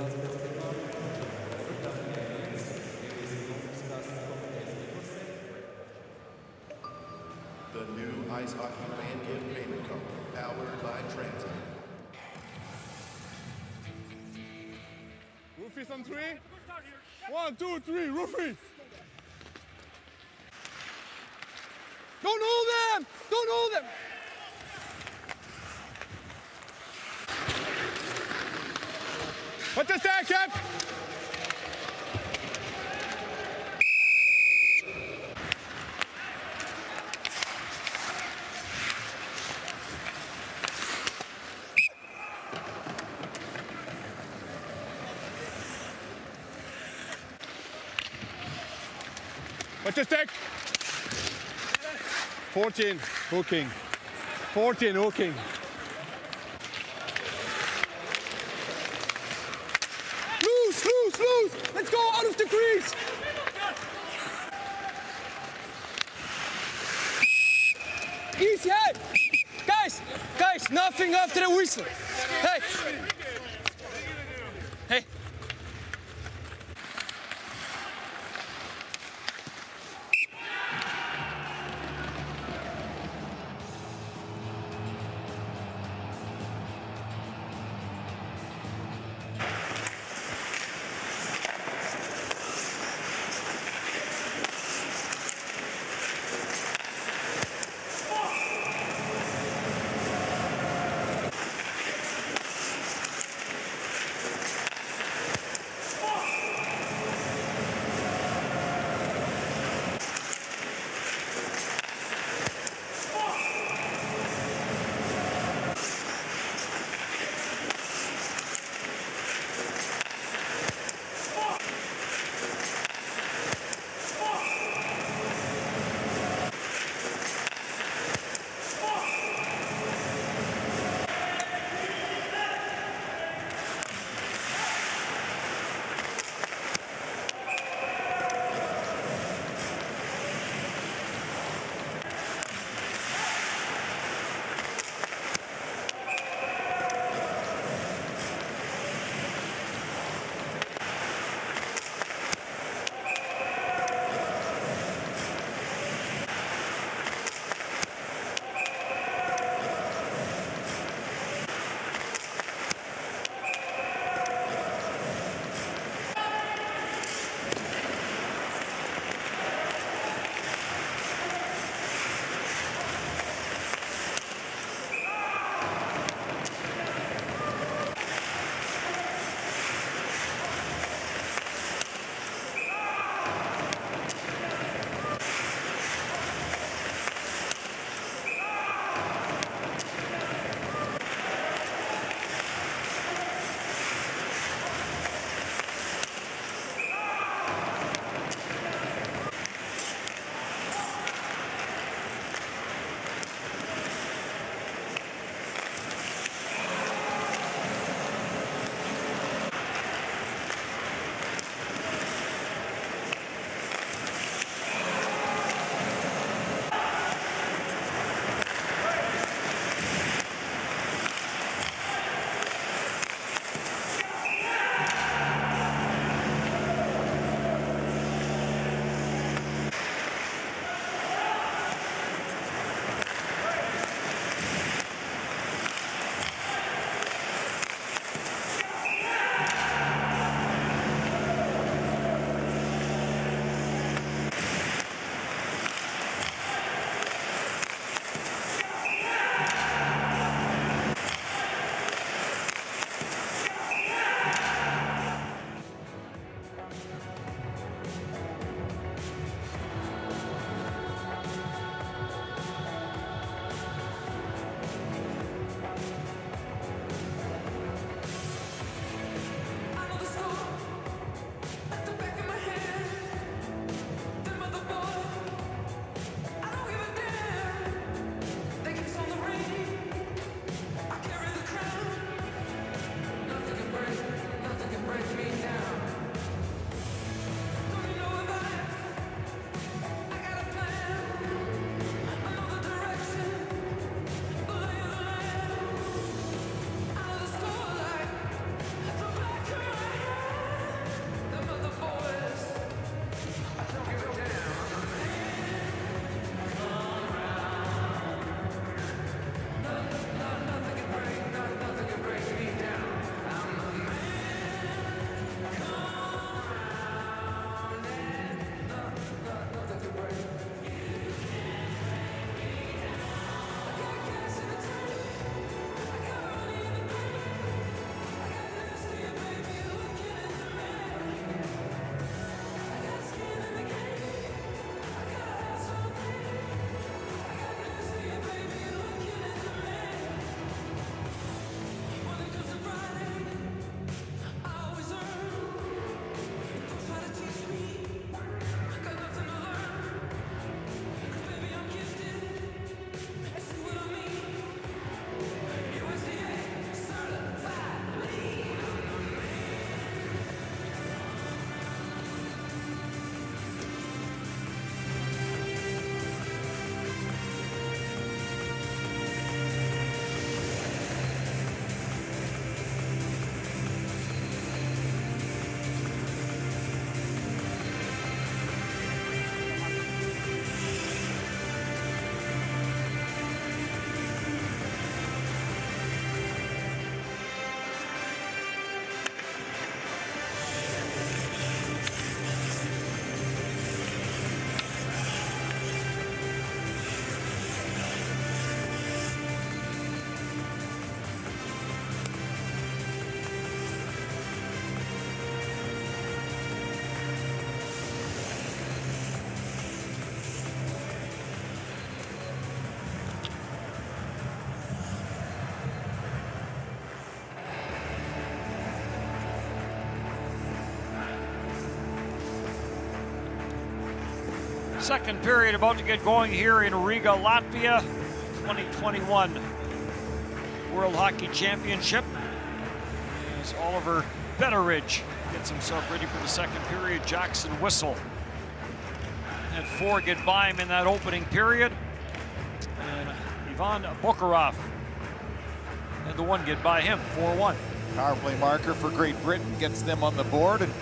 S9: The new Ice Hockey Fan Gift Payment Card, powered by Transit.
S10: Roofies on 3. 1, 2, 3, Roofies! Don't hold them! Don't hold them! What's the stack, Cap? What's the stack? 14, hooking. 14, hooking. Loose! Let's go out of the crease! Easy, hey! Guys, nothing after the whistle. Hey! Hey!
S2: Second period about to get going here in Riga, Latvia. 2021 World Hockey Championship. As Oliver Betteridge gets himself ready for the second period. Jackson Whistle had 4 get by him in that opening period. And Ivan Bokharov had the 1 get by him, 4-1.
S4: Power play marker for Great Britain gets them on the board, and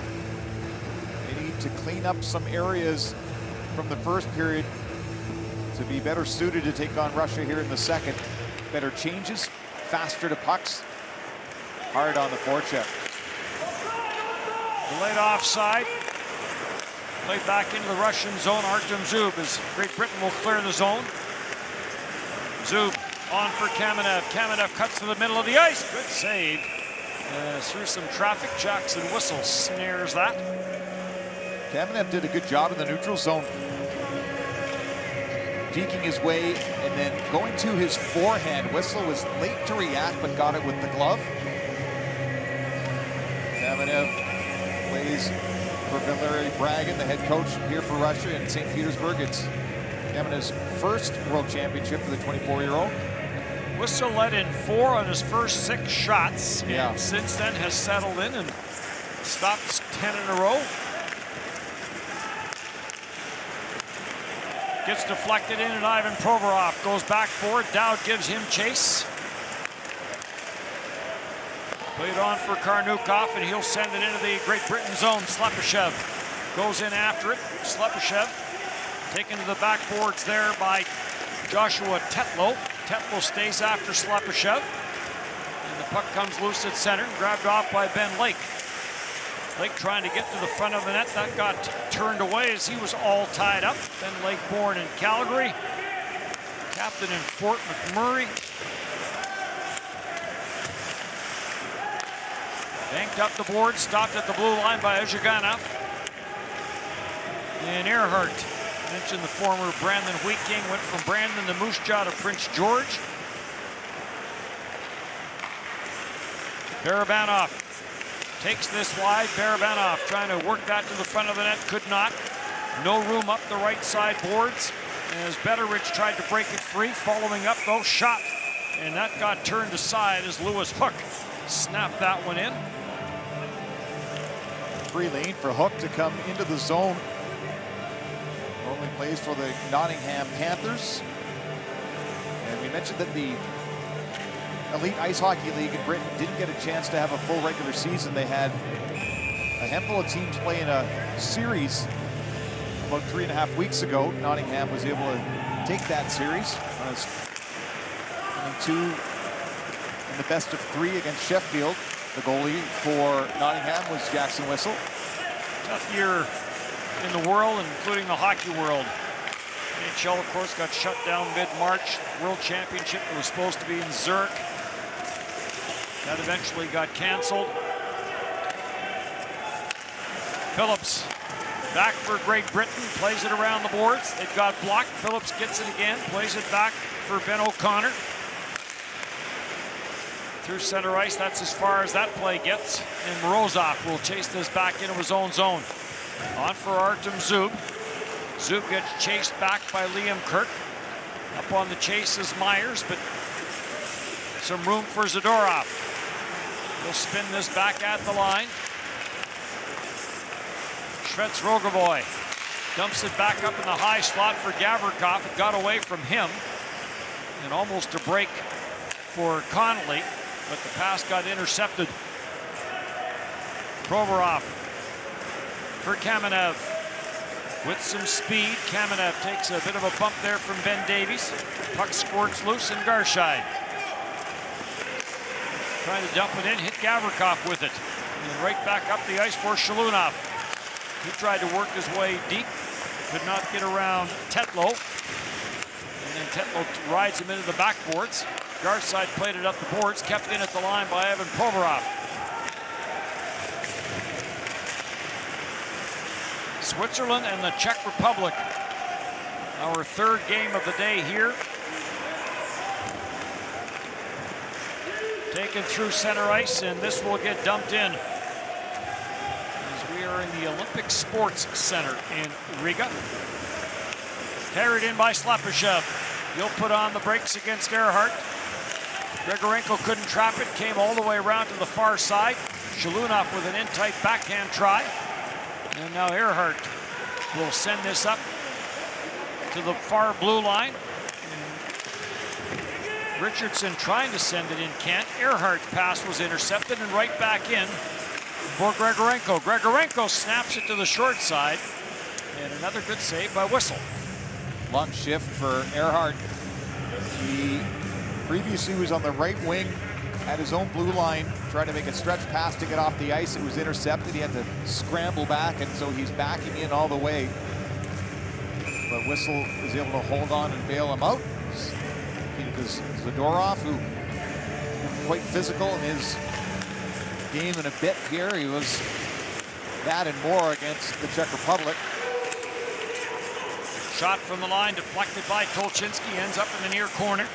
S4: they need to clean up some areas from the first period to be better suited to take on Russia here in the second. Better changes, faster to pucks, hard on the forecheck.
S2: Delayed offside. Played back into the Russian zone. Artem Zub as Great Britain will clear the zone. Zub on for Kamenev. Kamenev cuts to the middle of the ice. Good save. Through some traffic, Jackson Whistle snares that.
S4: Kamenev did a good job in the neutral zone, deking his way and then going to his forehand. Whistle was late to react, but got it with the glove. Kamenev plays for Valery Bragin, the head coach here for Russia in St. Petersburg. It's Kamenev's first World Championship for the 24-year-old.
S2: Whistle let in 4 on his first 6 shots.
S4: Yeah.
S2: And since then has settled in and stopped 10 in a row. Gets deflected in, and Ivan Provorov goes back forward. Dowd gives him chase. Played on for Karnukov, and he'll send it into the Great Britain zone. Slepyshev goes in after it. Slepyshev taken to the backboards there by Joshua Tetlow. Tetlow stays after Slepyshev. And the puck comes loose at center, grabbed off by Ben Lake. Lake trying to get to the front of the net. That got turned away as he was all tied up. Ben Lake born in Calgary. Captain in Fort McMurray. Banked up the board, stopped at the blue line by Ozhiganov. And Earhart, mentioned the former Brandon Wheat King, went from Brandon to Moose Jaw to Prince George. Barabanov takes this wide. Barabanov trying to work that to the front of the net, could not. No room up the right side boards as Betteridge tried to break it free. Following up though, shot, and that got turned aside as Lewis Hook snapped that one in.
S4: Free lane for Hook to come into the zone. Normally plays for the Nottingham Panthers. And we mentioned that the Elite Ice Hockey League in Britain didn't get a chance to have a full regular season. They had a handful of teams play in a series about 3.5 weeks ago. Nottingham was able to take that series. Winning 2 in the best of 3 against Sheffield. The goalie for Nottingham was Jackson Whistle.
S2: Tough year in the world, including the hockey world. NHL, of course, got shut down mid-March. World Championship that was supposed to be in Zurich. That eventually got canceled. Phillips back for Great Britain, plays it around the boards. It got blocked. Phillips gets it again, plays it back for Ben O'Connor. Through center ice, that's as far as that play gets. And Morozov will chase this back into his own zone. On for Artem Zub. Zub gets chased back by Liam Kirk. Up on the chase is Myers, but some room for Zadorov. He'll spin this back at the line. Shvets Rogovoy dumps it back up in the high slot for Gavrikov. It got away from him. And almost a break for Connolly, but the pass got intercepted. Provorov for Kamenev. With some speed, Kamenev takes a bit of a bump there from Ben Davies. Puck squirts loose in Garshide. Trying to dump it in, hit Gavrikov with it. And right back up the ice for Shalunov. He tried to work his way deep, could not get around Tetlow. And then Tetlow rides him into the backboards. Garside played it up the boards, kept in at the line by Evan Provorov. Switzerland and the Czech Republic. Our third game of the day here. Taken through center ice, and this will get dumped in. As we are in the Olympic Sports Center in Riga. Carried in by Slepyshev. He'll put on the brakes against Earhart. Grigorenko couldn't trap it, came all the way around to the far side. Shalunov with an in-tight backhand try. And now Earhart will send this up to the far blue line. Richardson trying to send it in, can't. Earhart's pass was intercepted and right back in for Grigorenko. Grigorenko snaps it to the short side. And another good save by Whistle.
S4: Long shift for Earhart. He previously was on the right wing at his own blue line, trying to make a stretch pass to get off the ice. It was intercepted. He had to scramble back, and so he's backing in all the way. But Whistle is able to hold on and bail him out. Because Zadorov, who quite physical in his game in a bit here, he was that and more against the Czech Republic.
S2: Shot from the line deflected by Tolchinsky, ends up in the near corner.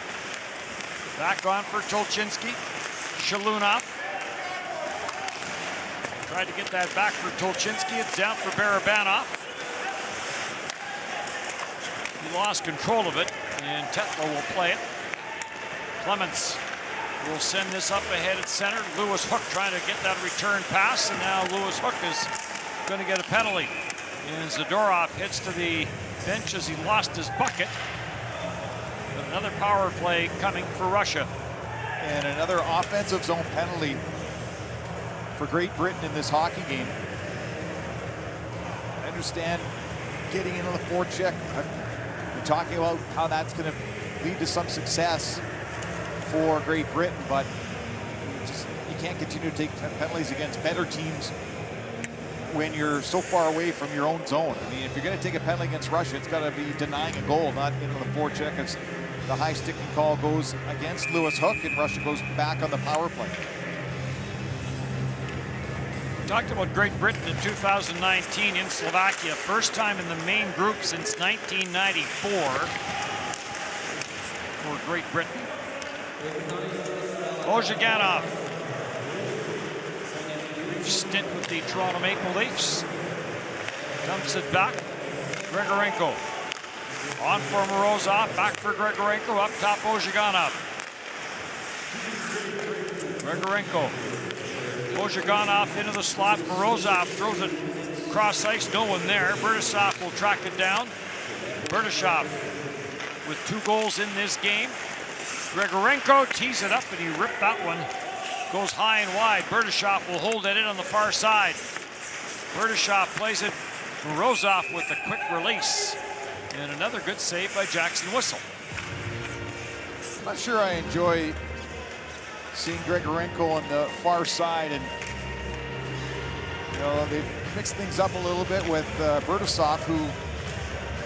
S2: Back on for Tolchinsky. Shalunov tried to get that back for Tolchinsky. It's down for Barabanov. He lost control of it, and Tetlow will play it. Clements will send this up ahead at center. Lewis Hook trying to get that return pass, and now Lewis Hook is going to get a penalty. And Zadorov hits to the bench as he lost his bucket. But another power play coming for Russia.
S4: And another offensive zone penalty for Great Britain in this hockey game. I understand getting into the forecheck. We're talking about how that's going to lead to some success for Great Britain, but you can't continue to take penalties against better teams when you're so far away from your own zone. I mean, if you're going to take a penalty against Russia, it's got to be denying a goal, not into the forecheck, as the high sticking call goes against Lewis Hook, and Russia goes back on the power play.
S2: Talked about Great Britain in 2019 in Slovakia. First time in the main group since 1994 for Great Britain. Ozhiganov. Brief stint with the Toronto Maple Leafs. Dumps it back. Grigorenko. On for Morozov. Back for Grigorenko. Up top Ozhiganov. Grigorenko. Ozhiganov into the slot. Morozov throws it cross ice. No one there. Berdyshev will track it down. Berdyshev with 2 goals in this game. Grigorenko tees it up, and he ripped that one. Goes high and wide. Berdyshev will hold it in on the far side. Berdyshev plays it. Morozov with a quick release. And another good save by Jackson Whistle.
S4: I'm not sure I enjoy seeing Grigorenko on the far side, and they've mixed things up a little bit with Berdyshev, who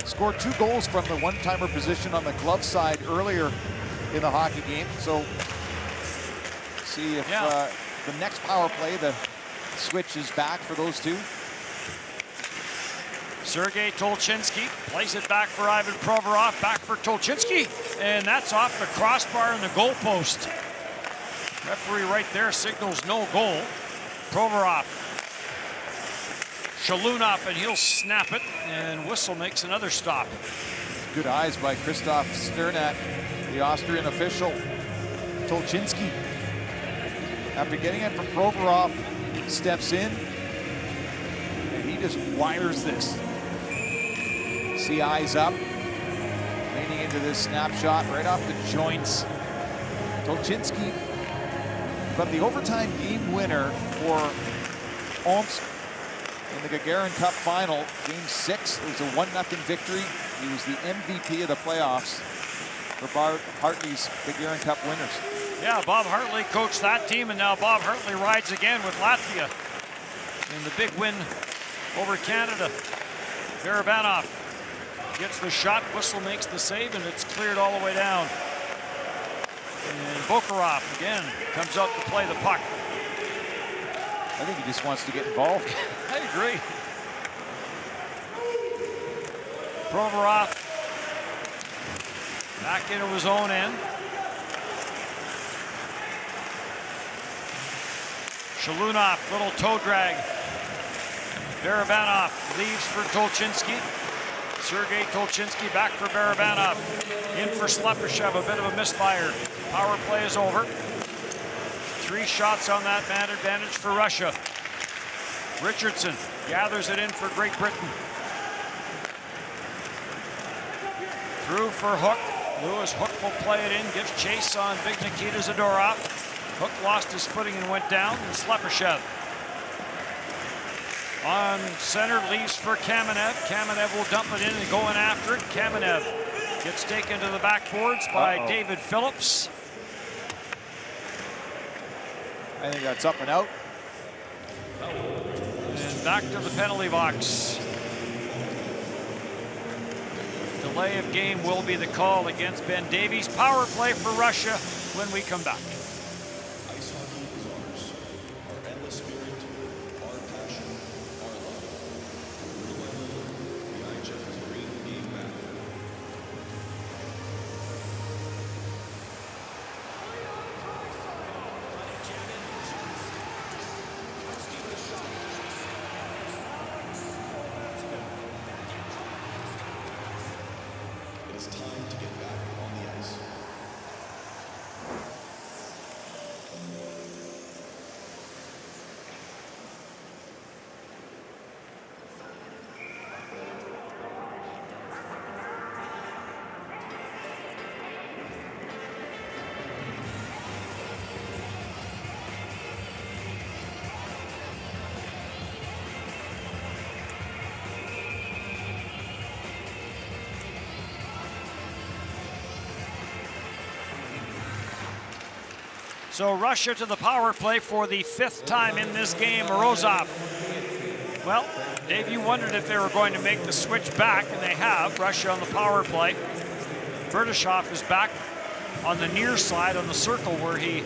S4: scored 2 goals from the one-timer position on the glove side earlier in the hockey game. So see if the next power play, the switch is back for those two.
S2: Sergei Tolchinsky plays it back for Ivan Provorov, back for Tolchinsky, and that's off the crossbar and the goalpost. Referee right there signals no goal. Provorov. Shalunov, and he'll snap it, and Whistle makes another stop.
S4: Good eyes by Christoph Sternat, the Austrian official. Tolchinsky, after getting it from Provorov, steps in, and he just wires this. See eyes up, leaning into this snapshot right off the joints. Tolchinsky got the overtime game winner for Omsk in the Gagarin Cup final, Game 6. It was a 1-0 victory. He was the MVP of the playoffs for Bob Hartley's Gagarin Cup winners.
S2: Yeah, Bob Hartley coached that team, and now Bob Hartley rides again with Latvia in the big win over Canada. Barabanov gets the shot, Whistle makes the save, and it's cleared all the way down. And Bokarov again comes out to play the puck.
S4: I think he just wants to get involved.
S2: I agree. Provorov back into his own end. Shalunov, little toe drag. Barabanov leaves for Tolchinsky. Sergei Tolchinsky back for Barabanov. In for Slepyshev, a bit of a misfire. Power play is over. 3 shots on that man advantage for Russia. Richardson gathers it in for Great Britain. Through for Hook. Lewis Hook will play it in, gives chase on big Nikita Zadorov. Hook lost his footing and went down, and Slepyshev on center, leaves for Kamenev. Kamenev will dump it in and go in after it. Kamenev gets taken to the backboards by David Phillips.
S4: I think that's up and out.
S2: And back to the penalty box. Delay of game will be the call against Ben Davies. Power play for Russia when we come back.
S1: Ice hockey is ours. Our endless spirit, our passion, our love. Little by little, the IIHF is bringing the game back. It is time to get back on the ice.
S2: So Russia to the power play for the 5th time in this game. Morozov. Well, Dave, you wondered if they were going to make the switch back, and they have. Russia on the power play. Berdashov is back on the near side on the circle where he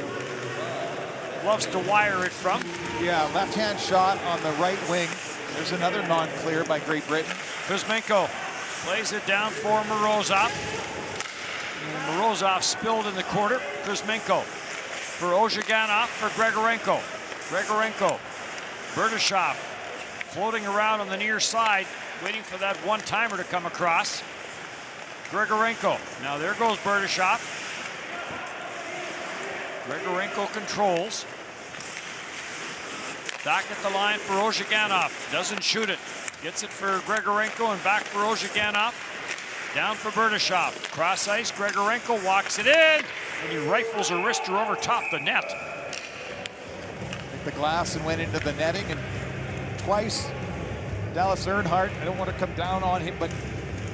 S2: loves to wire it from.
S4: Yeah, left-hand shot on the right wing. There's another non-clear by Great Britain.
S2: Kuzmenko plays it down for Morozov. And Morozov spilled in the corner. Kuzmenko for Ozhiganov for Grigorenko. Grigorenko, Berdashov floating around on the near side, waiting for that one-timer to come across. Grigorenko, now there goes Berdashov. Grigorenko controls. Back at the line for Ozhiganov, doesn't shoot it. Gets it for Grigorenko and back for Ozhiganov. Down for Berdashov. Cross ice, Grigorenko walks it in, and he rifles a wrister over top the net.
S4: Hit the glass and went into the netting, and twice Dallas Earnhardt, I don't want to come down on him, but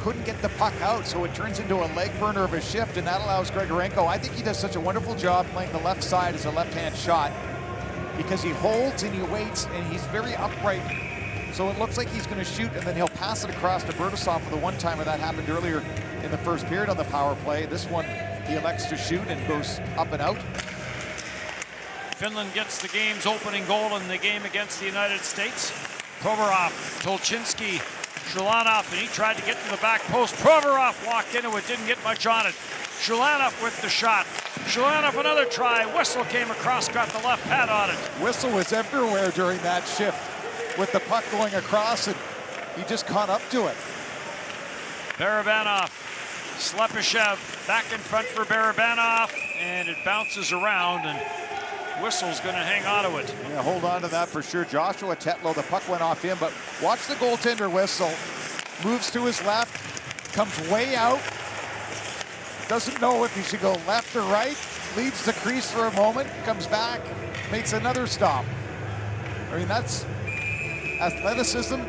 S4: couldn't get the puck out, so it turns into a leg burner of a shift, and that allows Grigorenko. I think he does such a wonderful job playing the left side as a left-hand shot because he holds and he waits, and he's very upright. So it looks like he's going to shoot, and then he'll pass it across to Berdashov for the one-timer that happened earlier in the first period on the power play. This one, he elects to shoot and goes up and out.
S2: Finland gets the game's opening goal in the game against the United States. Provorov, Tolchinsky, Shulanov, and he tried to get to the back post. Provorov walked into it, didn't get much on it. Shulanov with the shot. Shulanov another try. Whistle came across, got the left pad on it.
S4: Whistle was everywhere during that shift with the puck going across, and he just caught up to it.
S2: Barabanov, Slepyshev back in front for Barabanov, and it bounces around, and Whistle's going to hang on to it.
S4: Yeah, hold on to that for sure. Joshua Tetlow, the puck went off him, but watch the goaltender Whistle. Moves to his left, comes way out, doesn't know if he should go left or right, leaves the crease for a moment, comes back, makes another stop. I mean, that's athleticism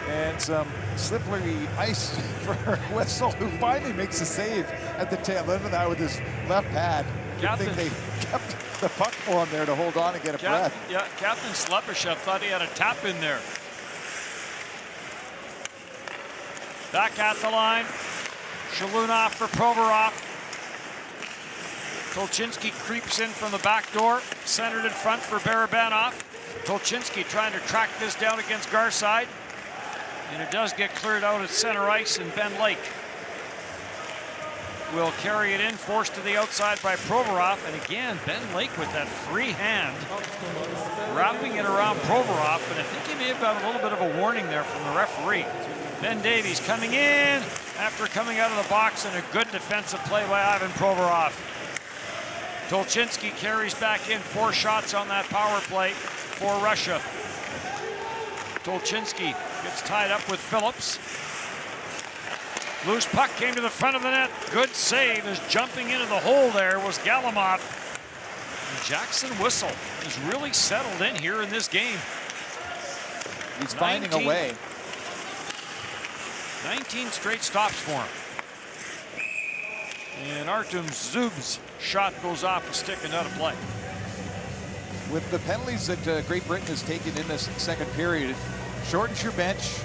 S4: and some slippery ice for Whistle, who finally makes a save at the tail end of that with his left pad. I think they kept the puck for him there to hold on and get a breath.
S2: Yeah, Captain Slepyshev thought he had a tap in there. Back at the line, Shalunov for Provorov. Tolchinsky creeps in from the back door, centered in front for Barabanov. Tolchinsky trying to track this down against Garside, and it does get cleared out at center ice, and Ben Lake will carry it in, forced to the outside by Provorov, and again, Ben Lake with that free hand, wrapping it around Provorov, and I think he may have got a little bit of a warning there from the referee. Ben Davies coming in after coming out of the box, and a good defensive play by Ivan Provorov. Tolchinsky carries back in 4 shots on that power play for Russia. Tolchinsky gets tied up with Phillips. Loose puck came to the front of the net. Good save as jumping into the hole there was Galimov. And Jackson Whistle is really settled in here in this game.
S4: He's finding a way.
S2: 19 straight stops for him. And Artem Zub's shot goes off a stick and out of play.
S4: With the penalties that Great Britain has taken in this second period, it shortens your bench.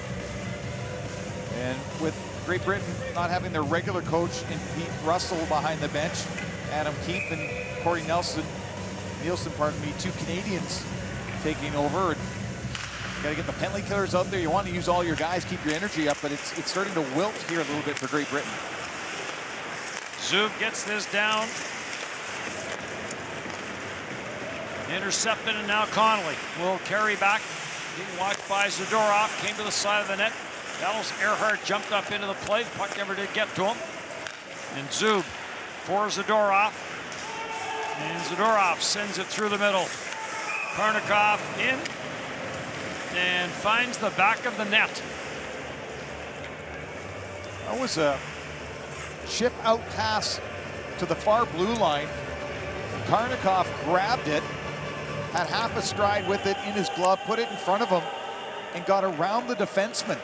S4: And with Great Britain not having their regular coach in Pete Russell behind the bench, Adam Keefe and Corey Nielsen, pardon me, 2 Canadians taking over. Got to get the penalty killers out there. You want to use all your guys, keep your energy up, but it's starting to wilt here a little bit for Great Britain.
S2: Zub gets this down. Intercepted, and now Connolly will carry back. Being watched by Zadorov, came to the side of the net. Dallas Earhart jumped up into the play. The puck never did get to him. And Zub for Zadorov. And Zadorov sends it through the middle. Karnikov in and finds the back of the net.
S4: That was a chip out pass to the far blue line. Karnikov grabbed it, had half a stride with it in his glove, put it in front of him, and got around the defenseman.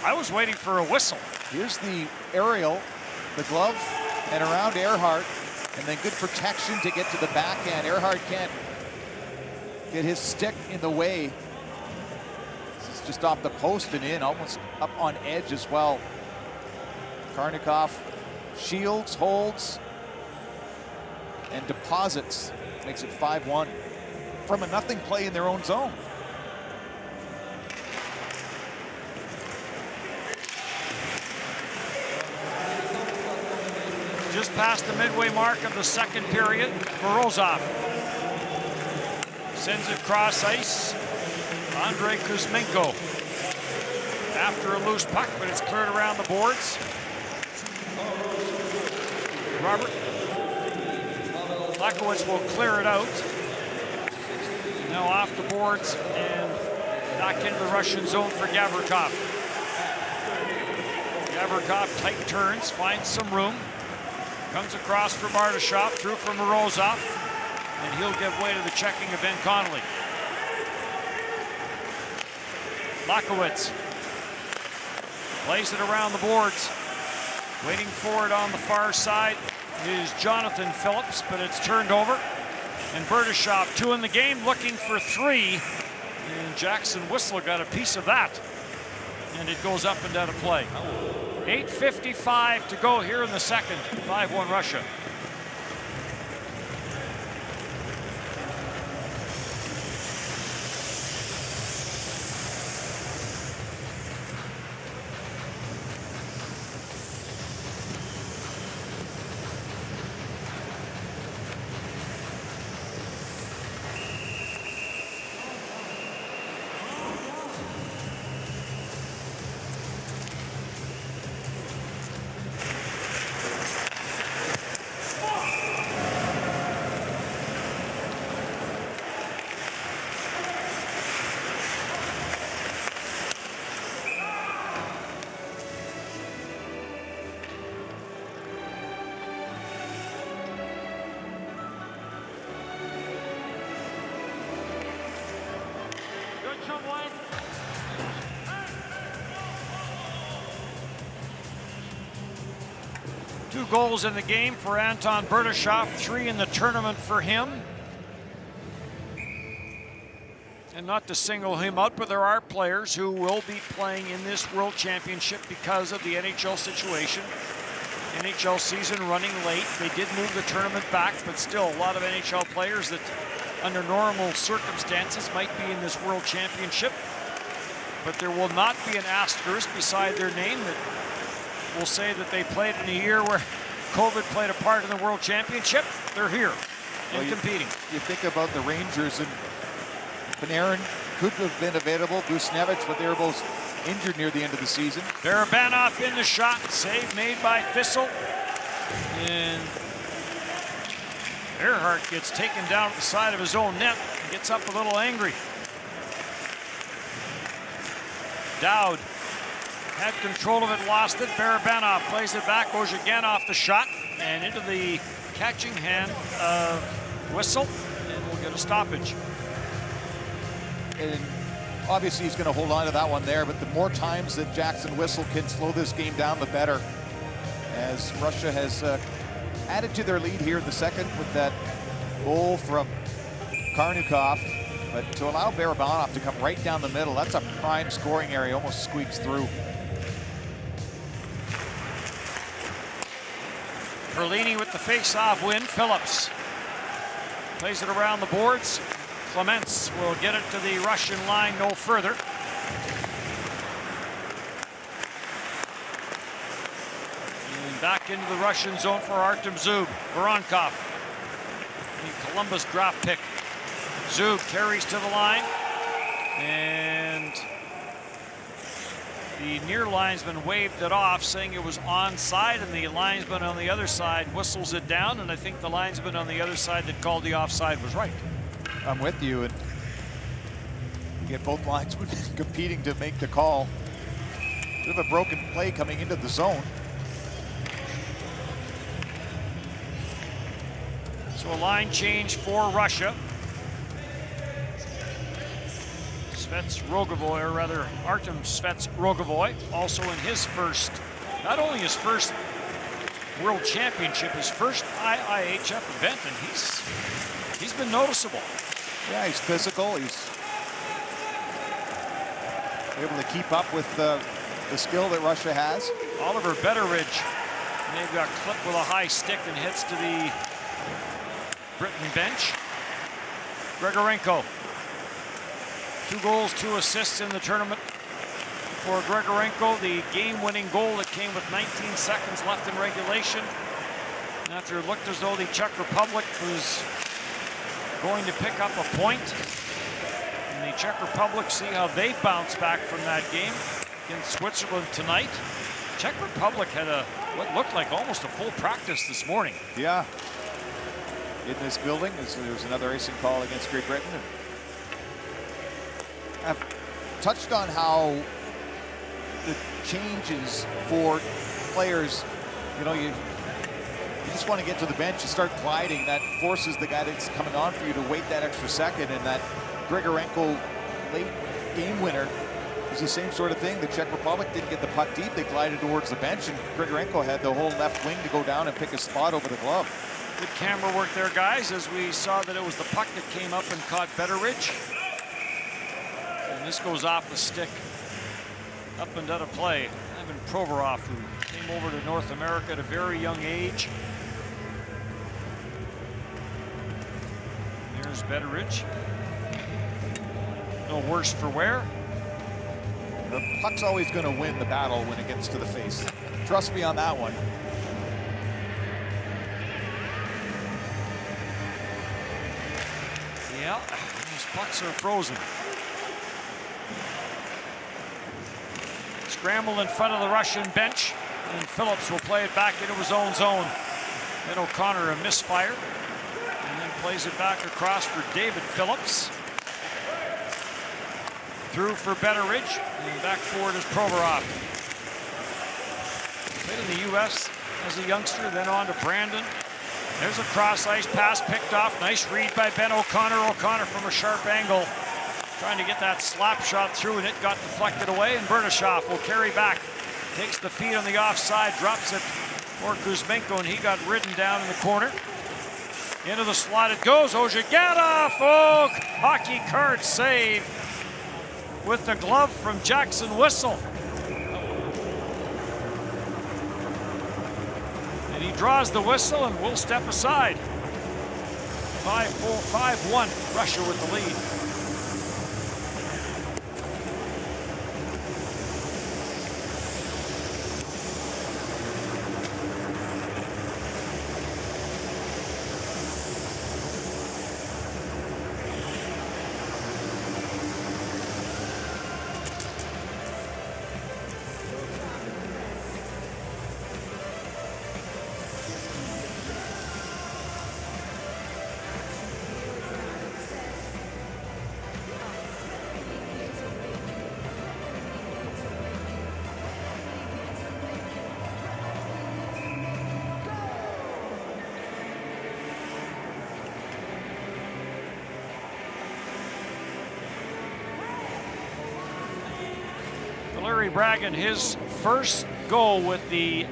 S2: I was waiting for a whistle.
S4: Here's the aerial, the glove, and around Earhart, and then good protection to get to the backhand. Earhart can't get his stick in the way. This is just off the post and in, almost up on edge as well. Karnikov shields, holds, and deposits. Makes it 5-1 from a nothing play in their own zone.
S2: Just past the midway mark of the second period, Morozov sends it cross ice. Andrei Kuzmenko after a loose puck, but it's cleared around the boards. Robert Lakowitz will clear it out. Now off the boards and back into the Russian zone for Gavrikov. Gavrikov tight turns, finds some room. Comes across for Bardashov, through for Morozov, and he'll give way to the checking of Ben Connolly. Lakowitz plays it around the boards. Waiting for it on the far side is Jonathan Phillips, but it's turned over. And Bardashov, 2 in the game, looking for 3. And Jackson Whistle got a piece of that. And it goes up and out of play. 8:55 to go here in the second. 5-1 Russia. Two goals in the game for Anton Bardashov, 3 in the tournament for him. And not to single him out, but there are players who will be playing in this World Championship because of the NHL situation. NHL season running late. They did move the tournament back, but still a lot of NHL players that under normal circumstances might be in this World Championship. But there will not be an asterisk beside their name that will say that they played in a year where COVID played a part in the World Championship. They're here and competing.
S4: You think about the Rangers and Panarin, could have been available, Busnevich, but they were both injured near the end of the season.
S2: Barabanov in the shot, save made by Thistle. And Earhart gets taken down at the side of his own net and gets up a little angry. Dowd had control of it, lost it. Barabanov plays it back. Ozhigan off the shot and into the catching hand of Whistle, and we'll get a stoppage.
S4: And obviously he's going to hold on to that one there, but the more times that Jackson Whistle can slow this game down, the better. As Russia has added to their lead here in the second with that goal from Karnukov. But to allow Barabanov to come right down the middle, that's a prime scoring area, almost squeaks through.
S2: Perlini with the face-off win. Phillips plays it around the boards. Clements will get it to the Russian line no further. And back into the Russian zone for Artem Zub. Voronkov, the Columbus draft pick. Zub carries to the line, and the near linesman waved it off, saying it was onside, and the linesman on the other side whistles it down, and I think the linesman on the other side that called the offside was right.
S4: I'm with you, and you get both linesmen competing to make the call. Bit of a broken play coming into the zone.
S2: So a line change for Russia. Svets Rogovoy, or rather Artem Svets Rogovoy, also in his first, not only his first World Championship, his first IIHF event, and he's been noticeable.
S4: Yeah, he's physical. He's able to keep up with the skill that Russia has.
S2: Oliver Betteridge maybe got clipped with a high stick and hits to the Britain bench. Grigorenko. 2 goals, 2 assists in the tournament for Grigorenko. The game-winning goal that came with 19 seconds left in regulation. And after it looked as though the Czech Republic was going to pick up a point. And the Czech Republic, see how they bounce back from that game against Switzerland tonight. Czech Republic had what looked like almost a full practice this morning.
S4: Yeah. In this building, there was another icing call against Great Britain. I've touched on how the changes for players, you just want to get to the bench, you start gliding, that forces the guy that's coming on for you to wait that extra second, and that Grigorenko late game winner is the same sort of thing. The Czech Republic didn't get the puck deep, they glided towards the bench, and Grigorenko had the whole left wing to go down and pick a spot over the glove.
S2: Good camera work there, guys, as we saw that it was the puck that came up and caught Betteridge. And this goes off the stick, up and out of play. Ivan Provorov, who came over to North America at a very young age. There's Betteridge. No worse for wear.
S4: The puck's always going to win the battle when it gets to the face. Trust me on that one.
S2: Yeah, these pucks are frozen. Scramble in front of the Russian bench, and Phillips will play it back into his own zone. Then O'Connor a misfire, and then plays it back across for David Phillips. Through for Betteridge, and back forward is Provorov. Played in the U.S. as a youngster, then on to Brandon. There's a cross-ice pass picked off. Nice read by Ben O'Connor. O'Connor from a sharp angle, trying to get that slap shot through, and it got deflected away, and Berdashov will carry back. Takes the feed on the offside, drops it for Kuzmenko, and he got ridden down in the corner. Into the slot it goes. Ozhiganov, hockey card save with the glove from Jackson Whistle. And he draws the whistle and will step aside. 5-1, Russia with the lead. Larry Bragan, his first go with the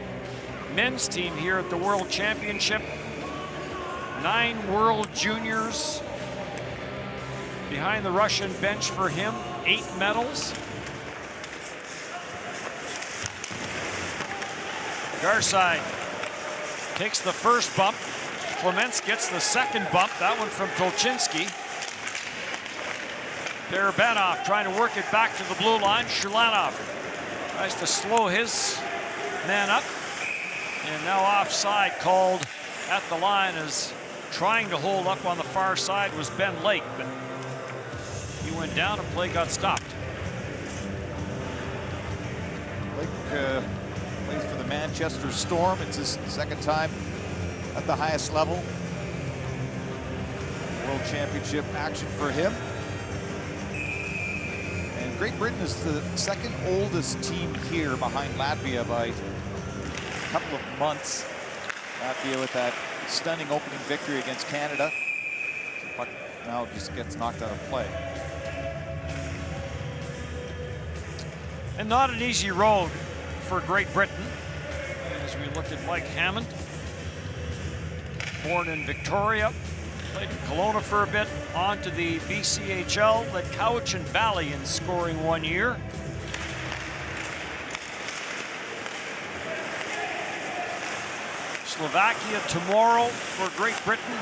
S2: men's team here at the World Championship. 9 World Juniors behind the Russian bench for him. 8 medals. Garside takes the first bump. Clements gets the second bump, that one from Tolchinsky. Barabanov trying to work it back to the blue line. Shulanov tries to slow his man up. And now offside called at the line, as trying to hold up on the far side was Ben Lake, but he went down and play got stopped.
S4: Lake plays for the Manchester Storm. It's his second time at the highest level. World Championship action for him. And Great Britain is the second oldest team here behind Latvia by a couple of months. Latvia with that stunning opening victory against Canada. The puck now just gets knocked out of play.
S2: And not an easy road for Great Britain, as we look at Mike Hammond. Born in Victoria, played in Kelowna for a bit, on to the BCHL, led Cowichan Valley in scoring 1 year. Slovakia tomorrow for Great Britain.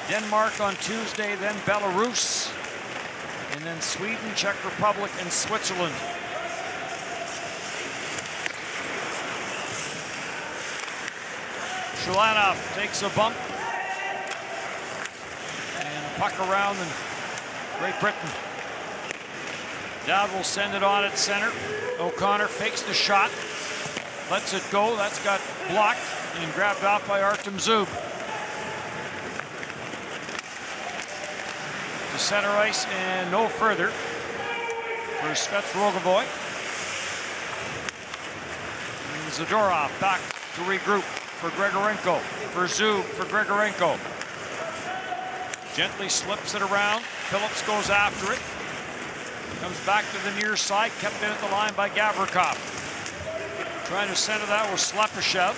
S2: Denmark on Tuesday, then Belarus, and then Sweden, Czech Republic, and Switzerland. Shulanov takes a bump. And a puck around and Great Britain. Dowd will send it on at center. O'Connor fakes the shot. Lets it go. That's got blocked and grabbed off by Artem Zub. To center ice and no further for Svets Rogovoy. And Zadorov back to regroup for Grigorenko. For Zub, for Grigorenko. Gently slips it around. Phillips goes after it. Comes back to the near side, kept in at the line by Gavrikov. Trying to center that was Slepyshev.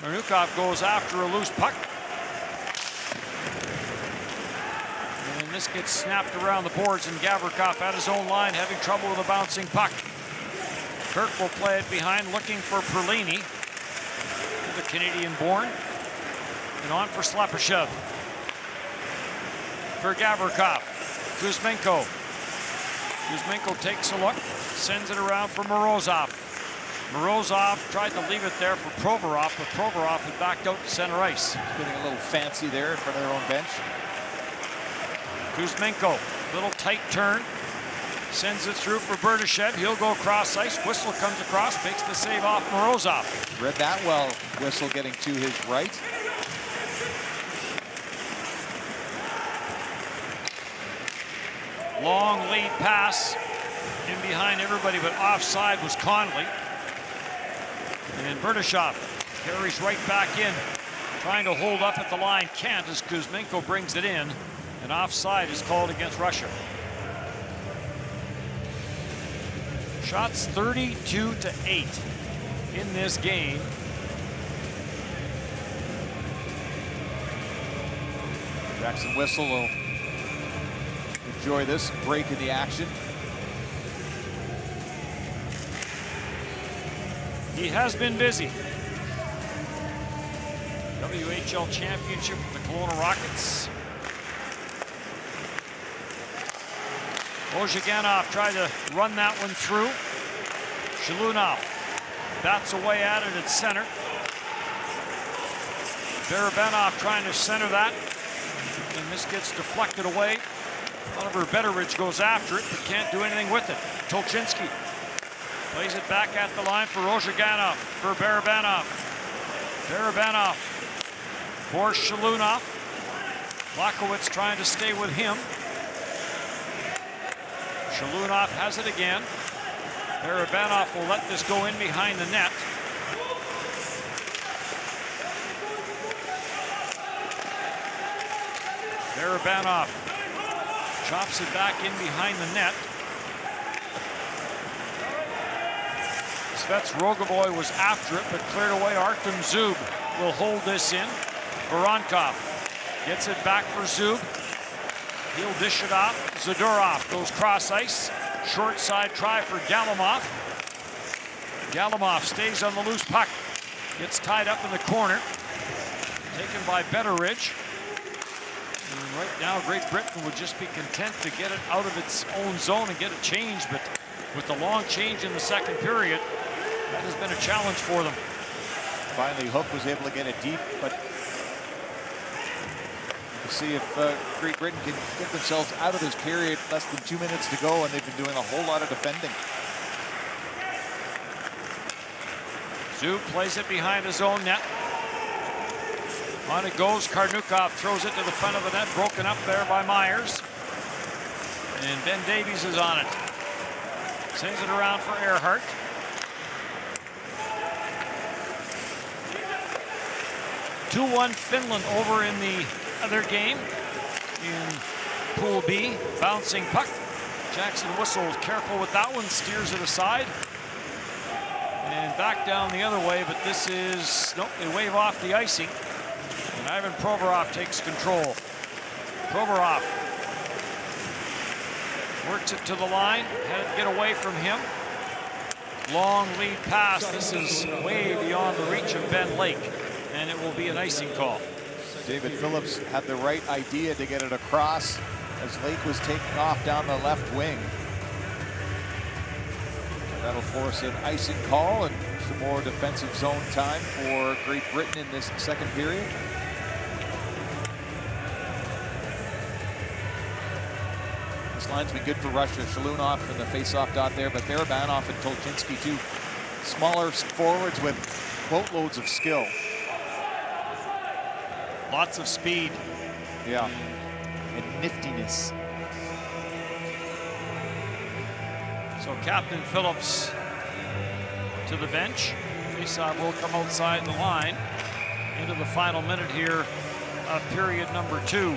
S2: Marnukov goes after a loose puck. And this gets snapped around the boards, and Gavrikov at his own line having trouble with a bouncing puck. Kirk will play it behind, looking for Perlini, the Canadian-born. And on for Slepyshev. For Gavrikov. Kuzmenko. Kuzmenko takes a look, sends it around for Morozov. Morozov tried to leave it there for Provorov, but Provorov had backed out to center ice.
S4: Getting a little fancy there in front of their own bench.
S2: Kuzmenko, little tight turn. Sends it through for Berdyshev. He'll go cross ice. Whistle comes across, makes the save off Morozov.
S4: Read that well. Whistle getting to his right.
S2: Long lead pass in behind everybody, but offside was Conley. And Berdyshev carries right back in, trying to hold up at the line. Can't, as Kuzmenko brings it in, and offside is called against Russia. Shots 32-8 in this game.
S4: Jackson Whistle will enjoy this break in the action.
S2: He has been busy. WHL championship with the Kelowna Rockets. Ozhiganov tried to run that one through. Shalunov bats away at it at center. Barabanov trying to center that. And this gets deflected away. Oliver Betteridge goes after it, but can't do anything with it. Tolchinsky plays it back at the line for Ozhiganov, for Barabanov. Barabanov for Shalunov. Lakowitz trying to stay with him. Shalunov has it again. Barabanov will let this go in behind the net. Barabanov chops it back in behind the net. Svets Rogovoy was after it, but cleared away. Artem Zub will hold this in. Voronkov gets it back for Zub. He'll dish it off. Zadorov goes cross ice. Short side try for Galimov. Galimov stays on the loose puck. Gets tied up in the corner. Taken by Betteridge. And right now, Great Britain would just be content to get it out of its own zone and get a change, but with the long change in the second period, that has been a challenge for them.
S4: Finally, Hook was able to get it deep, but we'll see if Great Britain can get themselves out of this period. Less than 2 minutes to go, and they've been doing a whole lot of defending.
S2: Zub plays it behind his own net. On it goes. Karnukov throws it to the front of the net, broken up there by Myers. And Ben Davies is on it. Sends it around for Earhart. (2-1) Finland over in the other game in Pool B. Bouncing puck. Jackson Whistle is careful with that one, steers it aside. And back down the other way, but this is, nope, they wave off the icing. And Ivan Provorov takes control. Provorov works it to the line, had it get away from him. Long lead pass. This is way beyond the reach of Ben Lake, and it will be an icing call.
S4: David Phillips had the right idea to get it across as Lake was taking off down the left wing. That'll force an icing call and some more defensive zone time for Great Britain in this second period. This line's been good for Russia. Shalunov in the face-off dot there, but Barabanov and Tolchinsky, two smaller forwards with boatloads of skill.
S2: Lots of speed.
S4: Yeah, and niftiness.
S2: So Captain Phillips to the bench. Faceoff will come outside the line into the final minute here of period number 2.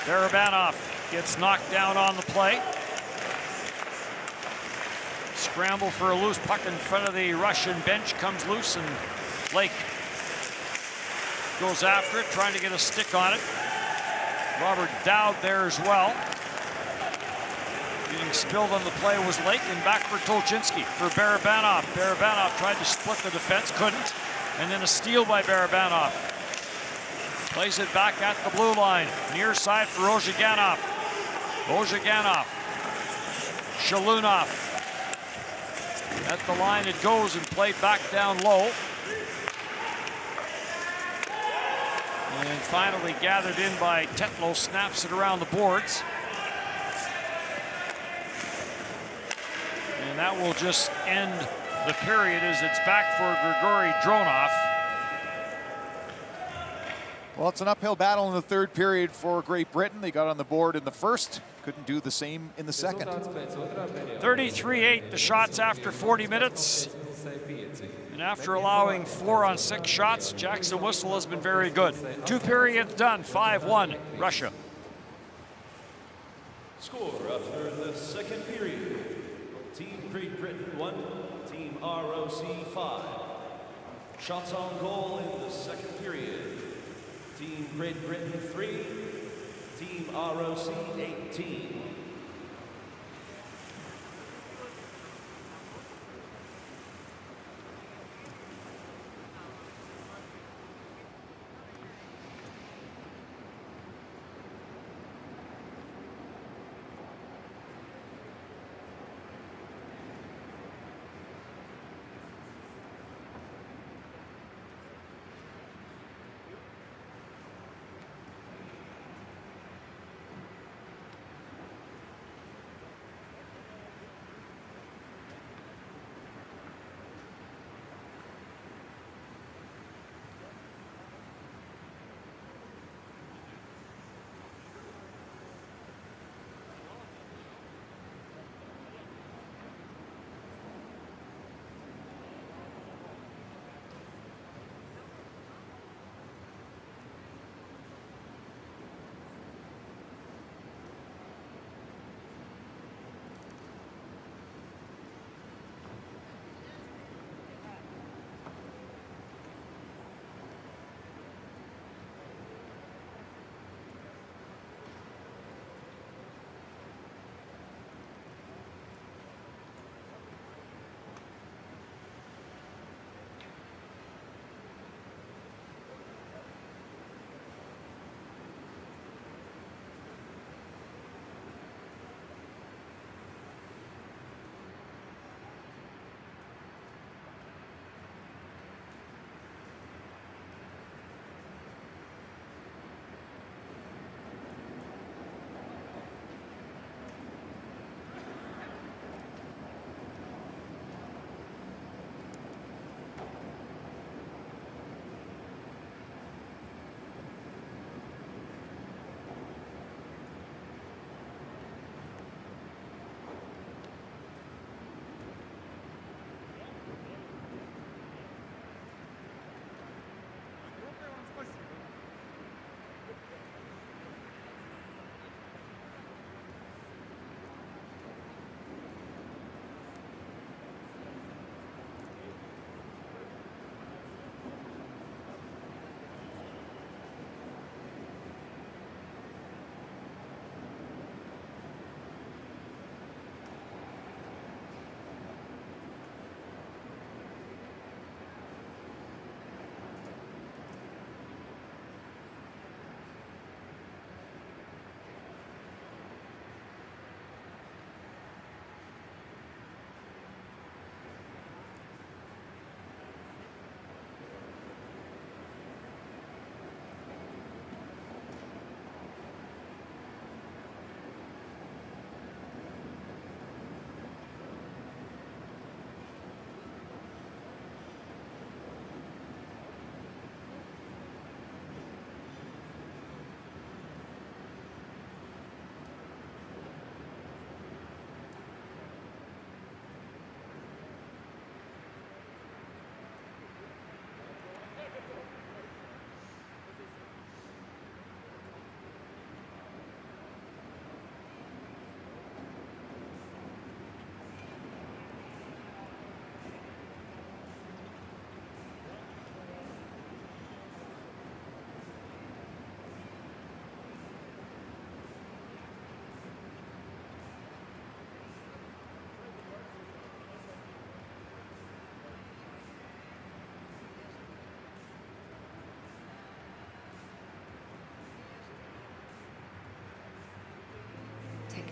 S2: Barabanov gets knocked down on the play. Scramble for a loose puck in front of the Russian bench, comes loose, and Lake goes after it, trying to get a stick on it. Robert Dowd there as well. Getting spilled on the play was Lake, and back for Tolchinsky for Barabanov. Barabanov tried to split the defense, couldn't, and then a steal by Barabanov. Plays it back at the blue line, near side for Ozhiganov. Ozhiganov, Shalunov. At the line it goes, and played back down low. And finally gathered in by Tetlow, snaps it around the boards. And that will just end the period as it's back for Grigory Dronov.
S4: Well, it's an uphill battle in the third period for Great Britain. They got on the board in the first, couldn't do the same in the second.
S2: 33-8 the shots after 40 minutes. And after allowing 4 on 6 shots, Jackson Whistle has been very good. 2 periods done, 5-1 Russia.
S1: Score after the second period. Team Great Britain 1, Team ROC 5. Shots on goal in the second period. Team Great Britain 3, Team ROC 18.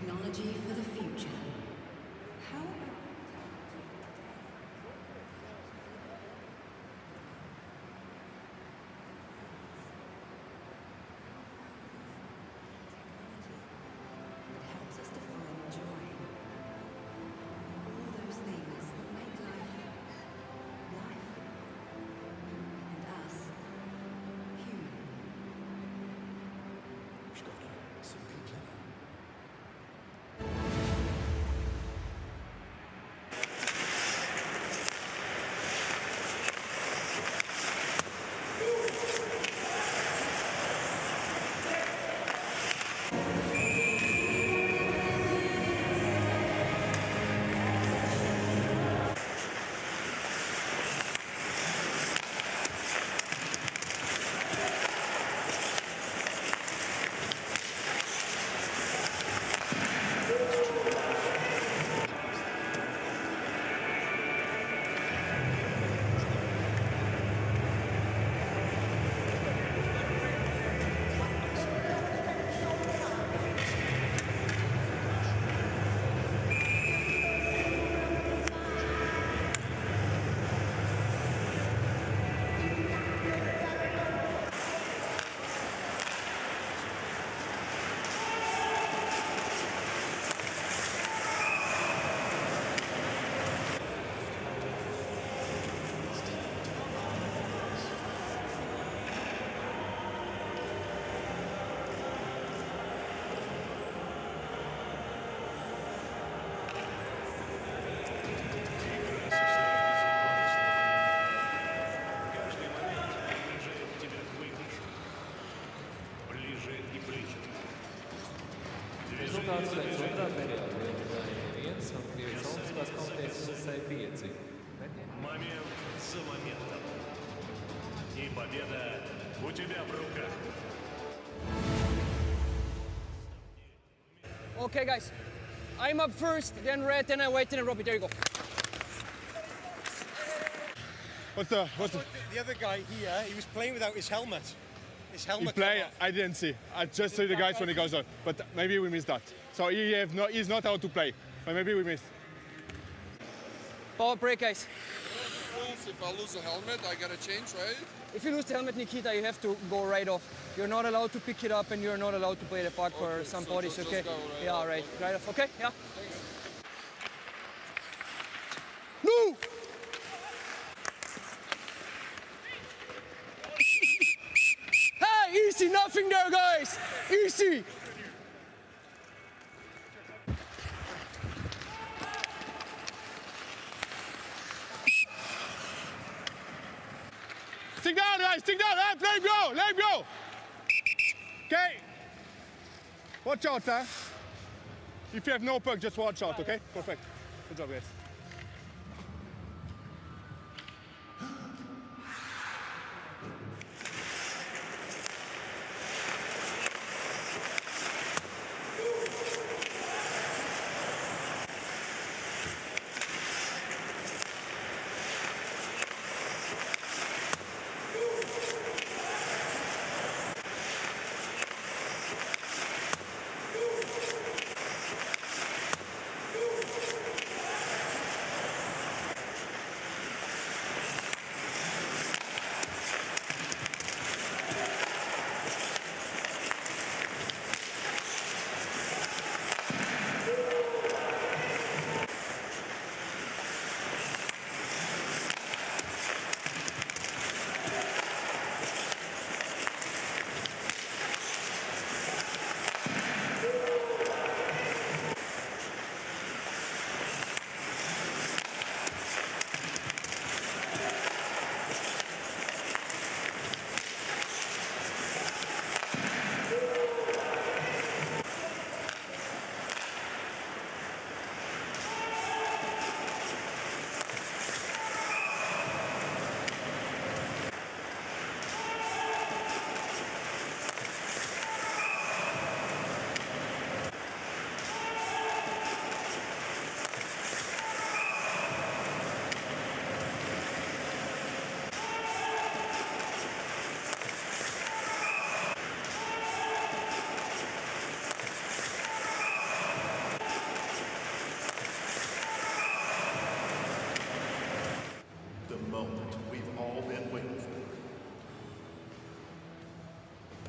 S5: Technology for the future. How about that helps us to find joy? All those things that make life, and us, human.
S6: Szkoda, simply clever.
S11: Rezultāts pēc otrā perioda Lielbritānijai 1 un Krievijas Olimpiskās komitejas izlasē 5.
S7: Момент за моментом. И победа у тебя в руках.
S10: Okay, guys. I'm up first, then red, then I wait, then I Robbie. There you go.
S12: What's the
S13: The other guy here, he was playing without his helmet. His helmet.
S12: he play? I didn't see. I just see the guys when he goes on, but maybe we missed that. So he's not out to play, but maybe we missed.
S10: Power break, guys.
S14: If I lose the helmet, I gotta change, right?
S10: If you lose the helmet, Nikita, you have to go right off. You're not allowed to pick it up, and you're not allowed to play the puck for some bodies, okay?
S14: Just go right
S10: Yeah,
S14: off.
S10: right. Right off, okay? Yeah.
S12: No!
S10: Hey, easy, nothing there, guys. Easy.
S12: Stick down, guys, stick down. Hey, let him go, let him go. Okay. Watch out, huh? If you have no puck, just watch out, okay? Perfect. Good job, guys.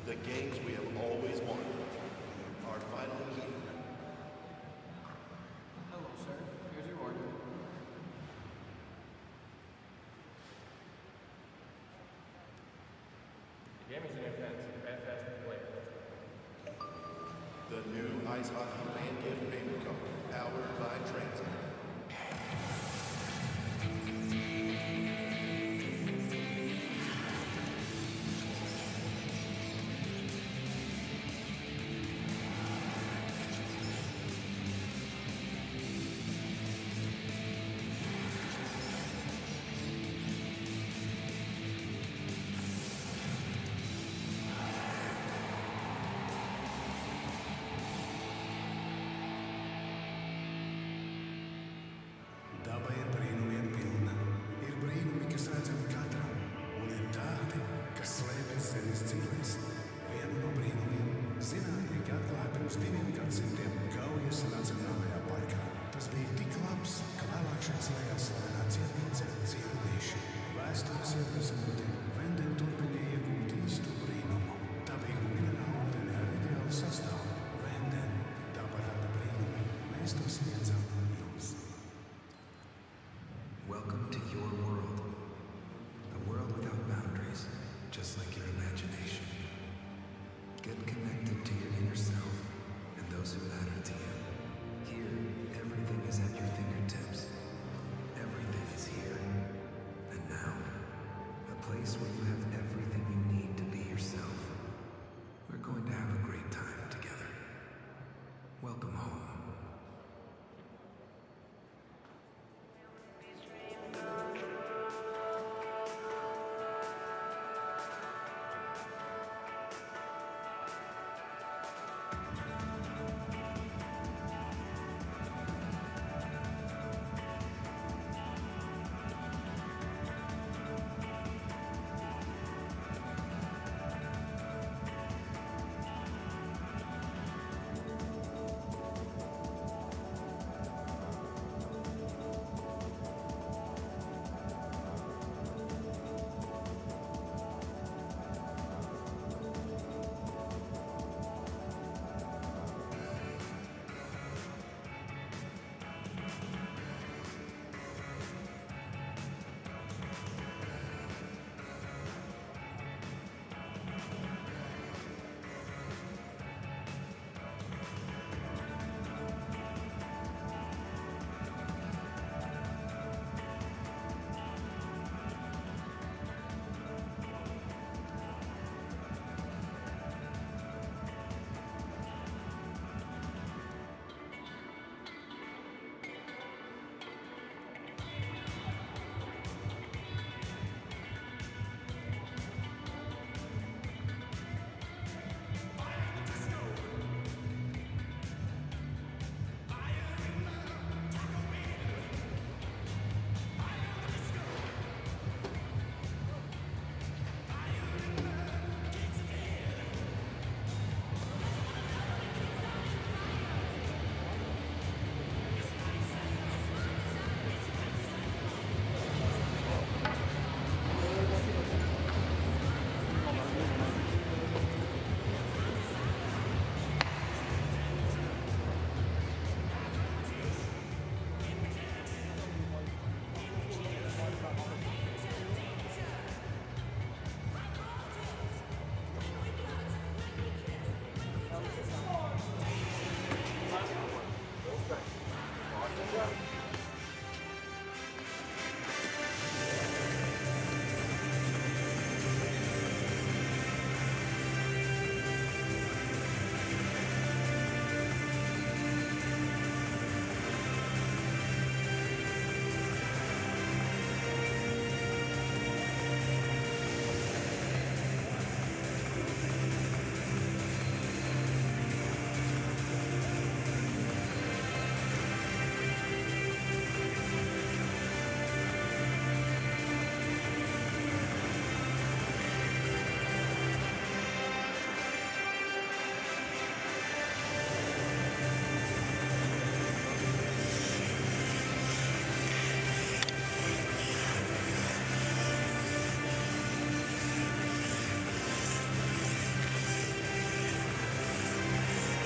S9: The games we have always wanted are finally here.
S11: Hello, sir. Here's your order. The game is in advance. Fast and play.
S9: The new Ice Hockey Fan Gift Payment Card, powered by Transit.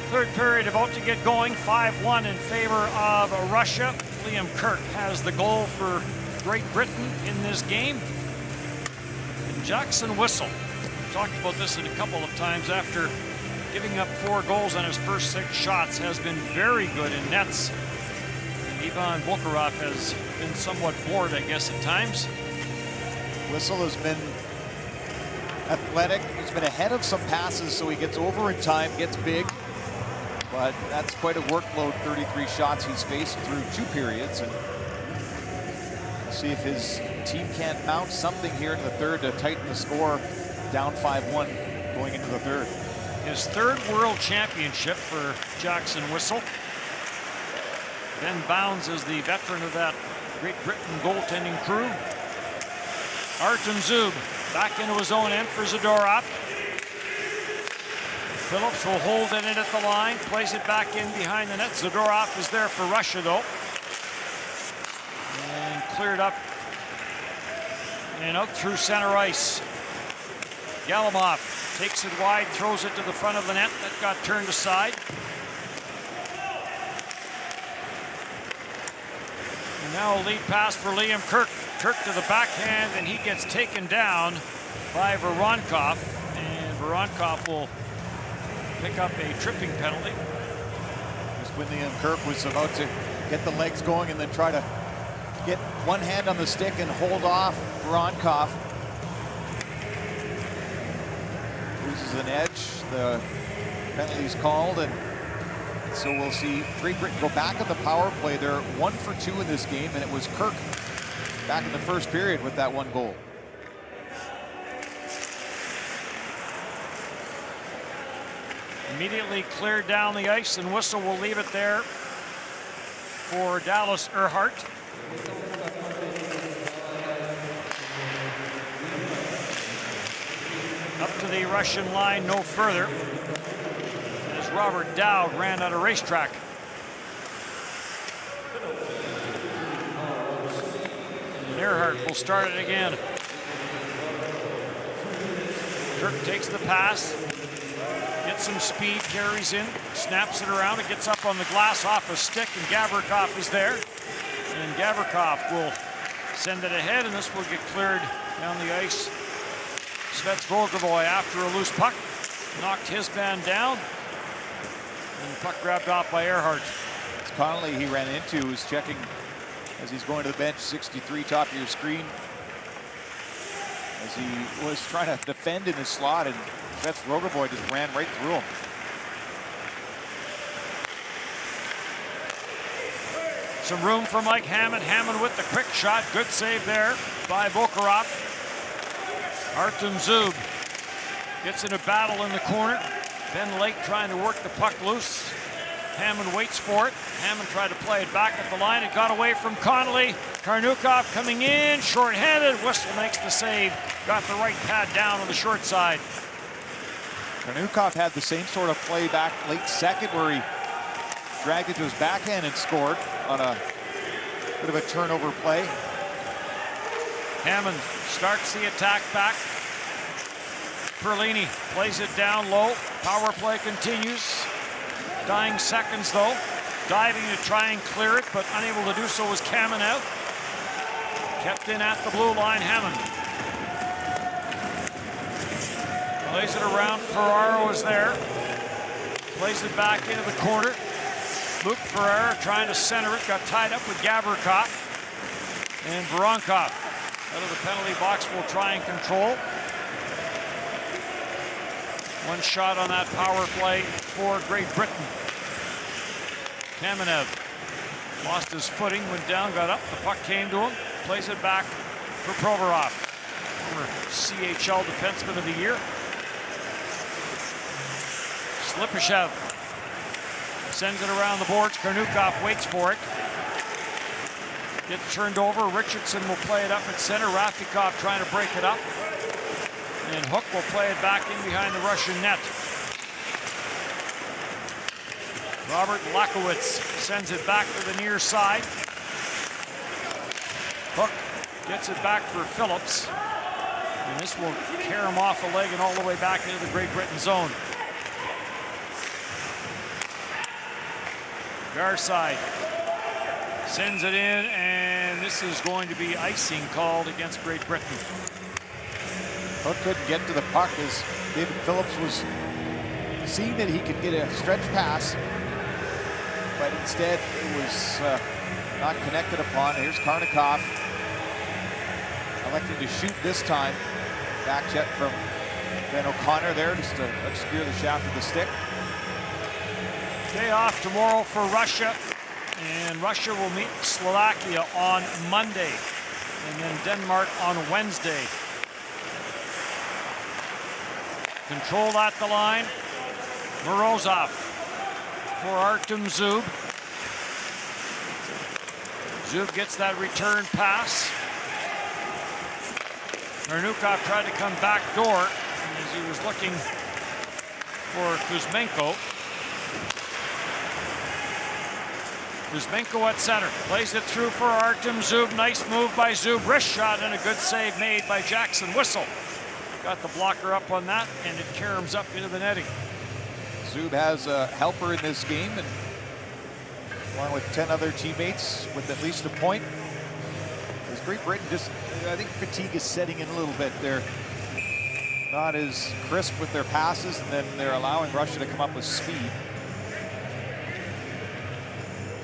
S2: Third period about to get going, 5-1 in favor of Russia. Liam Kirk has the goal for Great Britain in this game. And Jackson Whistle, we've talked about this a couple of times, after giving up 4 goals on his first 6 shots, has been very good in nets. And Ivan Bokharov has been somewhat bored, I guess, at times.
S4: Whistle has been athletic. He's been ahead of some passes, so he gets over in time, gets big. But that's quite a workload, 33 shots he's faced through 2 periods. And we'll see if his team can't mount something here in the third to tighten the score, down 5-1 going into the third.
S2: His 3rd World Championship for Jackson Whistle. Ben Bounds is the veteran of that Great Britain goaltending crew. Artem Zub back into his own end for Zadorov. Phillips will hold it in at the line, plays it back in behind the net. Zadorov is there for Russia, though. And cleared up and out through center ice. Galimov takes it wide, throws it to the front of the net. That got turned aside. And now a lead pass for Liam Kirk. Kirk to the backhand, and he gets taken down by Voronkov. And Voronkov will pick up a tripping penalty.
S4: Just when Liam Kirk was about to get the legs going and then try to get one hand on the stick and hold off Voronkov. Loses an edge. The penalty's called, and so we'll see Great Britain go back on the power play. They're 1 for 2 in this game, and it was Kirk back in the first period with that 1 goal.
S2: Immediately cleared down the ice, and Whistle will leave it there for Dallas Earhart. Up to the Russian line, no further, as Robert Dowd ran out of racetrack. And Earhart will start it again. Kirk takes the pass. Gets some speed, carries in, snaps it around, it gets up on the glass off a stick, and Gavrikov is there. And Gavrikov will send it ahead, and this will get cleared down the ice. Svets Vogovoy, after a loose puck, knocked his man down, and the puck grabbed off by Earhart.
S4: It's Connolly he ran into, who's checking as he's going to the bench, 63 top of your screen. As he was trying to defend in his slot, and Svets Vogovoy just ran right through him.
S2: Some room for Mike Hammond. Hammond with the quick shot. Good save there by Bokharov. Artem Zub gets in a battle in the corner. Ben Lake trying to work the puck loose. Hammond waits for it. Hammond tried to play it back at the line. It got away from Connolly. Karnukov coming in, short-handed. Whistle makes the save. Got the right pad down on the short side.
S4: Karnukov had the same sort of play back late second, where he dragged it to his backhand and scored on a bit of a turnover play.
S2: Hammond starts the attack back. Perlini plays it down low. Power play continues. Dying seconds though. Diving to try and clear it, but unable to do so was Kamenev. Kept in at the blue line, Hammond. Plays it around, Ferraro is there. Plays it back into the corner. Luke Ferrara trying to center it, got tied up with Gavrikov. And Voronkov out of the penalty box will try and control. One shot on that power play for Great Britain. Kamenev lost his footing, went down, got up, the puck came to him, plays it back for Provorov, former CHL Defenseman of the Year. Slipashev sends it around the boards. Karnukov waits for it. Gets turned over. Richardson will play it up at center. Rafikov trying to break it up. And Hook will play it back in behind the Russian net. Robert Lakowitz sends it back to the near side. Hook gets it back for Phillips. And this will carry him off a leg and all the way back into the Great Britain zone. Garside sends it in, and this is going to be icing called against Great Britain.
S4: Hook couldn't get to the puck as David Phillips was seeing that he could get a stretch pass, but instead it was not connected upon. Here's Karnikov electing to shoot this time. Back check from Ben O'Connor there just to obscure the shaft of the stick.
S2: Day off tomorrow for Russia, and Russia will meet Slovakia on Monday, and then Denmark on Wednesday. Controlled at the line, Morozov for Artem Zub. Zub gets that return pass. Mernukov tried to come back door as he was looking for Kuzmenko. Kuzmenko at center, plays it through for Artem Zub. Nice move by Zub, wrist shot, and a good save made by Jackson Whistle. Got the blocker up on that, and it caroms up into the netting.
S4: Zub has a helper in this game, and along with 10 other teammates with at least a point. As Great Britain just, I think fatigue is setting in a little bit. They're not as crisp with their passes, and then they're allowing Russia to come up with speed.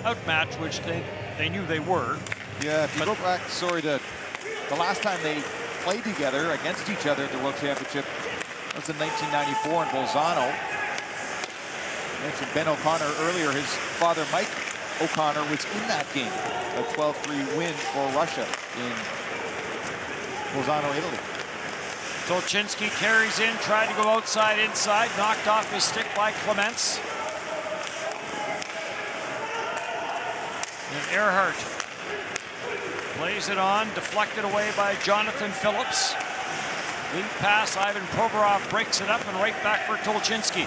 S2: Outmatch, which they knew they were.
S4: Yeah, if you go back, sorry, to the last time they played together against each other at the World Championship, that was in 1994 in Bolzano. I mentioned Ben O'Connor earlier. His father, Mike O'Connor, was in that game. A 12-3 win for Russia in Bolzano, Italy.
S2: Tolchinsky carries in, tried to go outside, inside, knocked off his stick by Clements. And Earhart plays it on, deflected away by Jonathan Phillips. Lead pass, Ivan Provorov breaks it up and right back for Tolchinsky.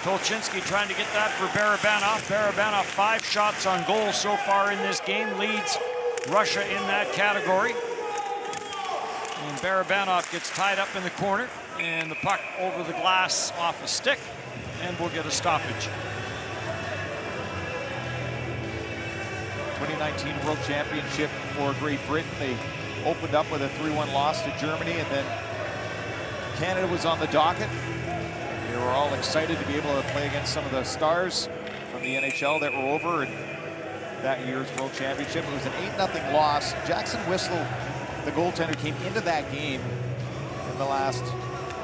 S2: Tolchinsky trying to get that for Barabanov. Barabanov 5 shots on goal so far in this game, leads Russia in that category. And Barabanov gets tied up in the corner, and the puck over the glass off a stick, and we'll get a stoppage.
S4: 2019 World Championship for Great Britain. They opened up with a 3-1 loss to Germany, and then Canada was on the docket. They were all excited to be able to play against some of the stars from the NHL that were over in that year's World Championship. It was an 8-0 loss. Jackson Whistle, the goaltender, came into that game in the last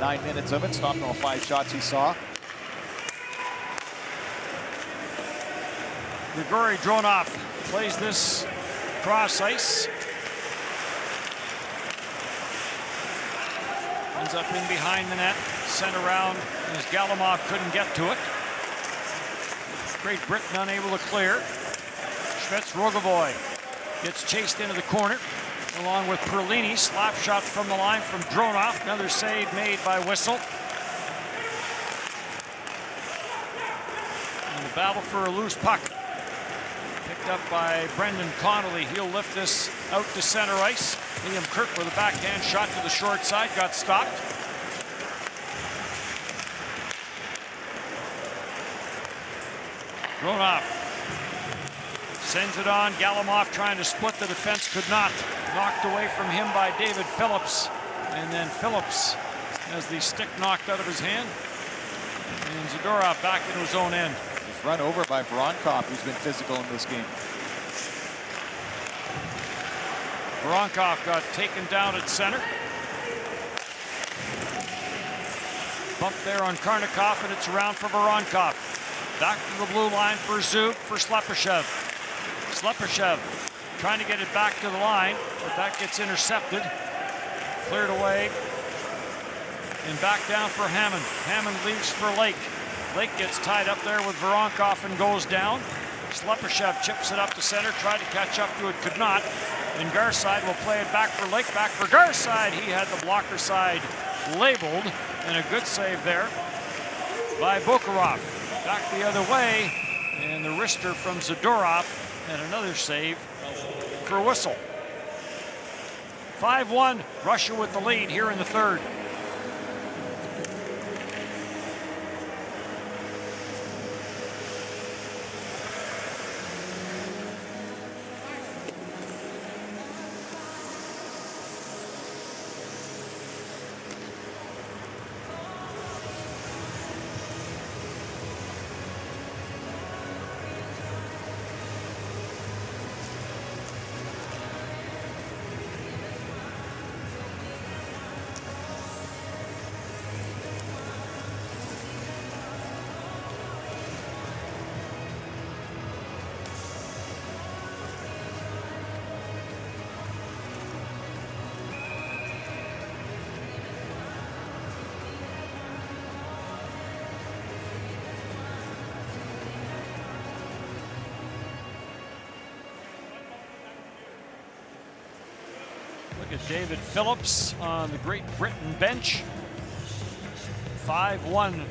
S4: 9 minutes of it, stopped all 5 shots he saw.
S2: Grigory Dronov plays this cross ice. Ends up in behind the net, sent around as Galimov couldn't get to it. Great Britain unable to clear. Schmitz Rogovoy gets chased into the corner along with Perlini. Slap shot from the line from Dronov. Another save made by Whistle. And the battle for a loose puck. Picked up by Brendan Connolly. He'll lift this out to center ice. Liam Kirk with a backhand shot to the short side, got stopped. Dronov sends it on. Galimov trying to split the defense, could not. Knocked away from him by David Phillips. And then Phillips has the stick knocked out of his hand. And Zadorov back into his own end.
S4: He's run over by Voronkov, who's been physical in this game.
S2: Voronkov got taken down at center. Bump there on Karnikov, and it's around for Voronkov. Back to the blue line for Zub for Slepyshev. Slepyshev trying to get it back to the line, but that gets intercepted. Cleared away. And back down for Hammond. Hammond leaves for Lake. Lake gets tied up there with Voronkov and goes down. Slepyshev chips it up to center, tried to catch up to it, could not. And Garside will play it back for Lake, back for Garside. He had the blocker side labeled, and a good save there by Bukharov. Back the other way, and the wrister from Zadorov, and another save for Whistle. 5-1, Russia with the lead here in the third. look at David Phillips on the Great Britain bench. 5-1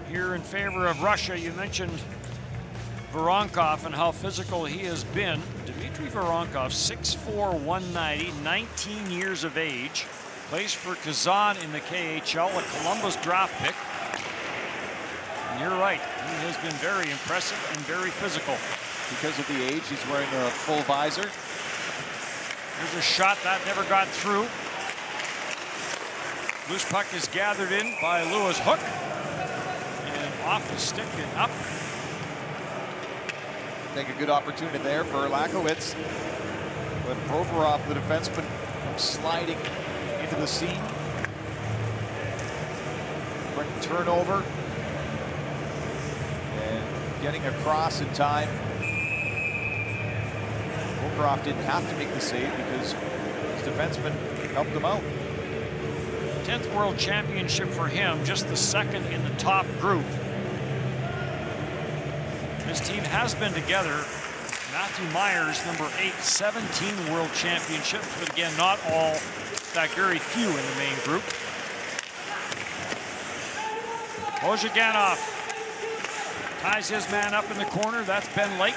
S2: here in favor of Russia. You mentioned Voronkov and how physical he has been. Dmitry Voronkov, 6'4", 190, 19 years of age. Plays for Kazan in the KHL, a Columbus draft pick. And you're right, he has been very impressive and very physical.
S4: Because of the age, he's wearing a full visor.
S2: There's a shot that never got through. Loose puck is gathered in by Lewis Hook. And off the stick and up.
S4: Take a good opportunity there for Lakowitz. But Provorov, the defenseman, sliding into the seam. Quick turnover. And getting across in time. Provorov didn't have to make the save because his defenseman helped him out.
S2: 10th World Championship for him, just the second in the top group. This team has been together. Matthew Myers, number 8, 17 World Championships, but again, not all, in fact, very few in the main group. Ozhiganov ties his man up in the corner. That's Ben Lake.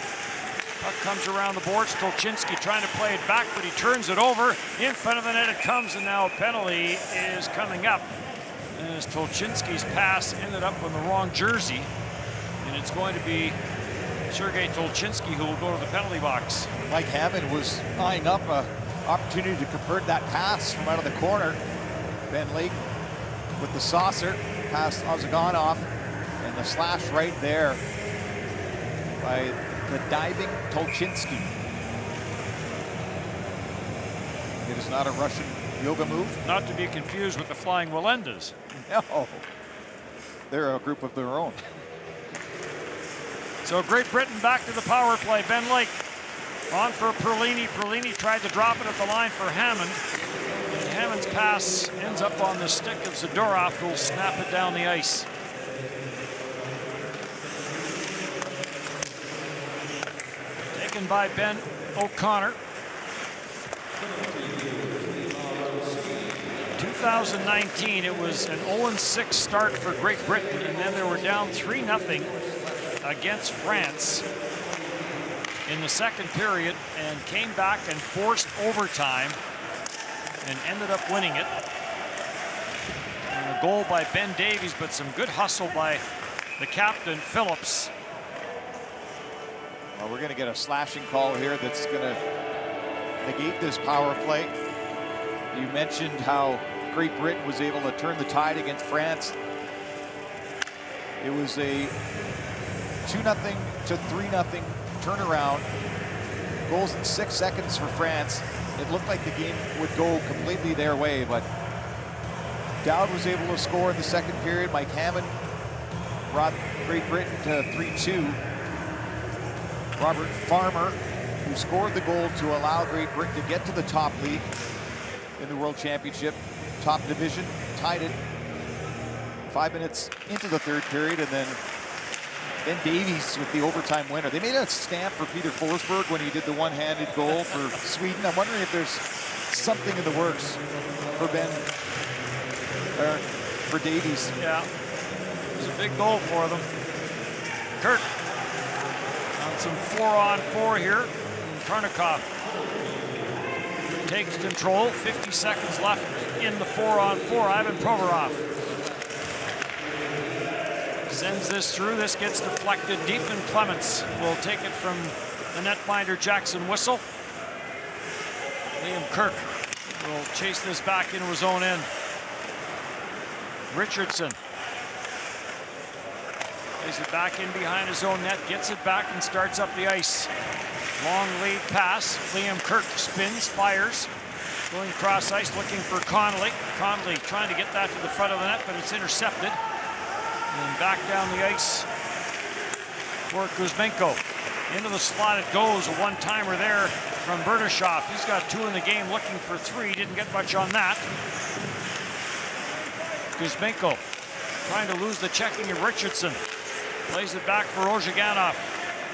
S2: Puck comes around the boards. Tolchinsky trying to play it back, but he turns it over. In front of the net it comes, and now a penalty is coming up. And as Tolchinsky's pass ended up on the wrong jersey, and it's going to be Sergei Tolchinsky who will go to the penalty box.
S4: Mike Hammond was eyeing up an opportunity to convert that pass from out of the corner. Ben Lake with the saucer, past Ozhiganov, and the slash right there by the diving Tolchinsky. It is not a Russian yoga move.
S2: Not to be confused with the Flying Melendez.
S4: No, they're a group of their own.
S2: So Great Britain back to the power play. Ben Lake on for Perlini. Perlini tried to drop it at the line for Hammond. And Hammond's pass ends up on the stick of Zadorov, who will snap it down the ice. Taken by Ben O'Connor. 2019, it was an 0-6 start for Great Britain, and then they were down 3-0 against France in the second period and came back and forced overtime and ended up winning it. And a goal by Ben Davies, but some good hustle by the captain, Phillips.
S4: Well, we're going to get a slashing call here that's going to negate this power play. You mentioned how Great Britain was able to turn the tide against France. It was a 2-0 to 3-0 turnaround. Goals in 6 seconds for France. It looked like the game would go completely their way, but Dowd was able to score in the second period. Mike Hammond brought Great Britain to 3-2. Robert Farmer, who scored the goal to allow Great Britain to get to the top league in the World Championship, top division, tied it 5 minutes into the third period, and then Ben Davies with the overtime winner. They made a stamp for Peter Forsberg when he did the one-handed goal for Sweden. I'm wondering if there's something in the works for for Davies.
S2: Yeah, it was a big goal for them. Kirk on some 4-on-4 here. And Karnikov takes control. 50 seconds left in the 4-on-4. Ivan Provorov sends this through. This gets deflected deep, and Clements will take it from the netminder Jackson Whistle. Liam Kirk will chase this back into his own end. Richardson plays it back in behind his own net, gets it back and starts up the ice. Long lead pass. Liam Kirk spins, fires. Going cross ice, looking for Connolly. Connolly trying to get that to the front of the net, but it's intercepted. And back down the ice for Kuzmenko. Into the slot it goes. A one-timer there from Berdashov. He's got 2 in the game, looking for 3. Didn't get much on that. Kuzmenko trying to lose the checking of Richardson. Plays it back for Ozhiganov.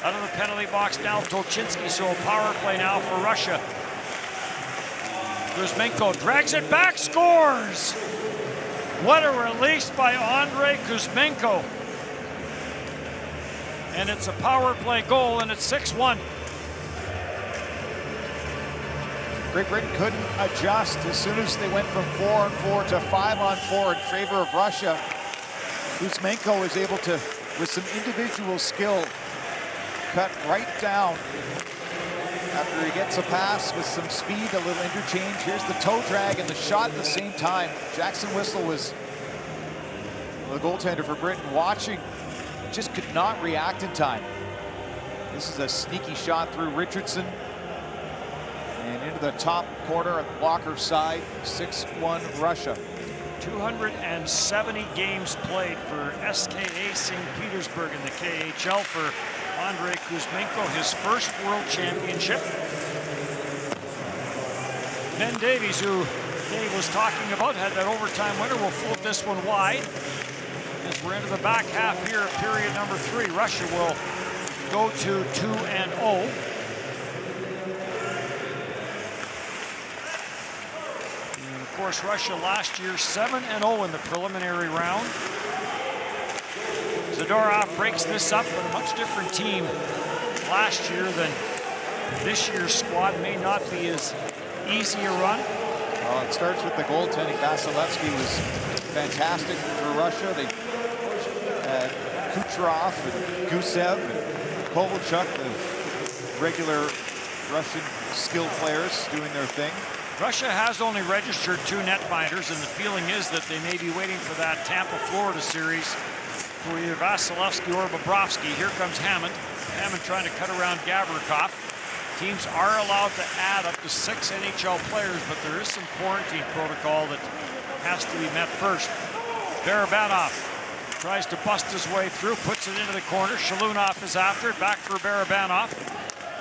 S2: Out of the penalty box now, Tolchinsky. So a power play now for Russia. Kuzmenko drags it back, scores! What a release by Andrei Kuzmenko. And it's a power play goal, and it's 6-1.
S4: Great Britain couldn't adjust as soon as they went from 4-on-4 to 5-on-4 in favor of Russia. Kuzmenko was able to, with some individual skill, cut right down after he gets a pass with some speed, a little interchange. Here's the toe drag and the shot at the same time. Jackson Whistle was the goaltender for Britain watching, just could not react in time. This is a sneaky shot through Richardson and into the top corner on the blocker side. 6-1 Russia.
S2: 270 games played for SKA St. Petersburg in the KHL for Andrei Kuzmenko, his first World Championship. Ben Davies, who Dave was talking about, had that overtime winner, will float this one wide. As we're into the back half here of period number 3, Russia will go to 2-0. And of course, Russia last year 7-0 in the preliminary round. Zadorov breaks this up, but a much different team last year than this year's squad. May not be as easy a run.
S4: Well, it starts with the goaltending. Vasilevsky was fantastic for Russia. They had Kucherov and Gusev and Kovalchuk, the regular Russian skilled players doing their thing.
S2: Russia has only registered 2 netminders, and the feeling is that they may be waiting for that Tampa, Florida series for either Vasilevsky or Bobrovsky. Here comes Hammond. Hammond trying to cut around Gavrikov. Teams are allowed to add up to 6 NHL players, but there is some quarantine protocol that has to be met first. Barabanov tries to bust his way through, puts it into the corner. Shalunov is after it, back for Barabanov.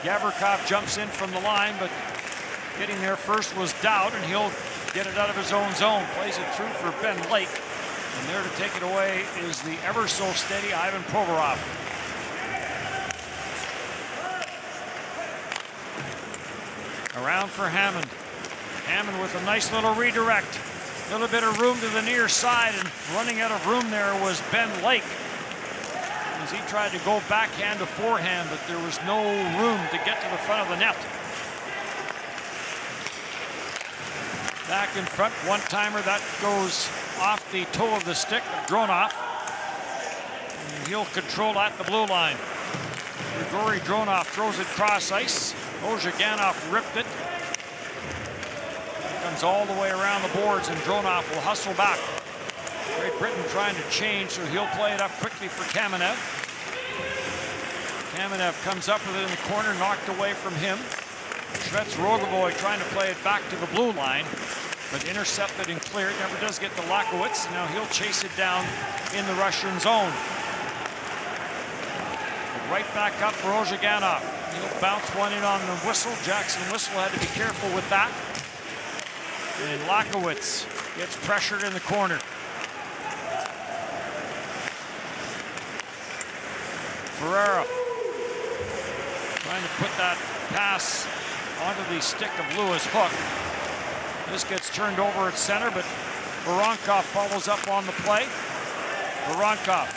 S2: Gavrikov jumps in from the line, but getting there first was Dowd, and he'll get it out of his own zone. Plays it through for Ben Lake. And there to take it away is the ever so steady Ivan Provorov. Around for Hammond. Hammond with a nice little redirect. A little bit of room to the near side, and running out of room there was Ben Lake. As he tried to go backhand to forehand, but there was no room to get to the front of the net. Back in front, one-timer that goes off the toe of the stick of Dronov. And he'll control at the blue line. Grigory Dronov throws it cross ice. Ozhiganov ripped it. Comes all the way around the boards, and Dronov will hustle back. Great Britain trying to change, so he'll play it up quickly for Kamenev. Kamenev comes up with it in the corner, knocked away from him. Shvets Rogovoy trying to play it back to the blue line, but intercepted and cleared. Never does get to Lakowitz. Now he'll chase it down in the Russian zone. Right back up for Ozhiganov. He'll bounce one in on the whistle. Jackson Whistle had to be careful with that. And Lakowitz gets pressured in the corner. Ferreira trying to put that pass onto the stick of Lewis Hook. This gets turned over at center, but Voronkov follows up on the play. Voronkov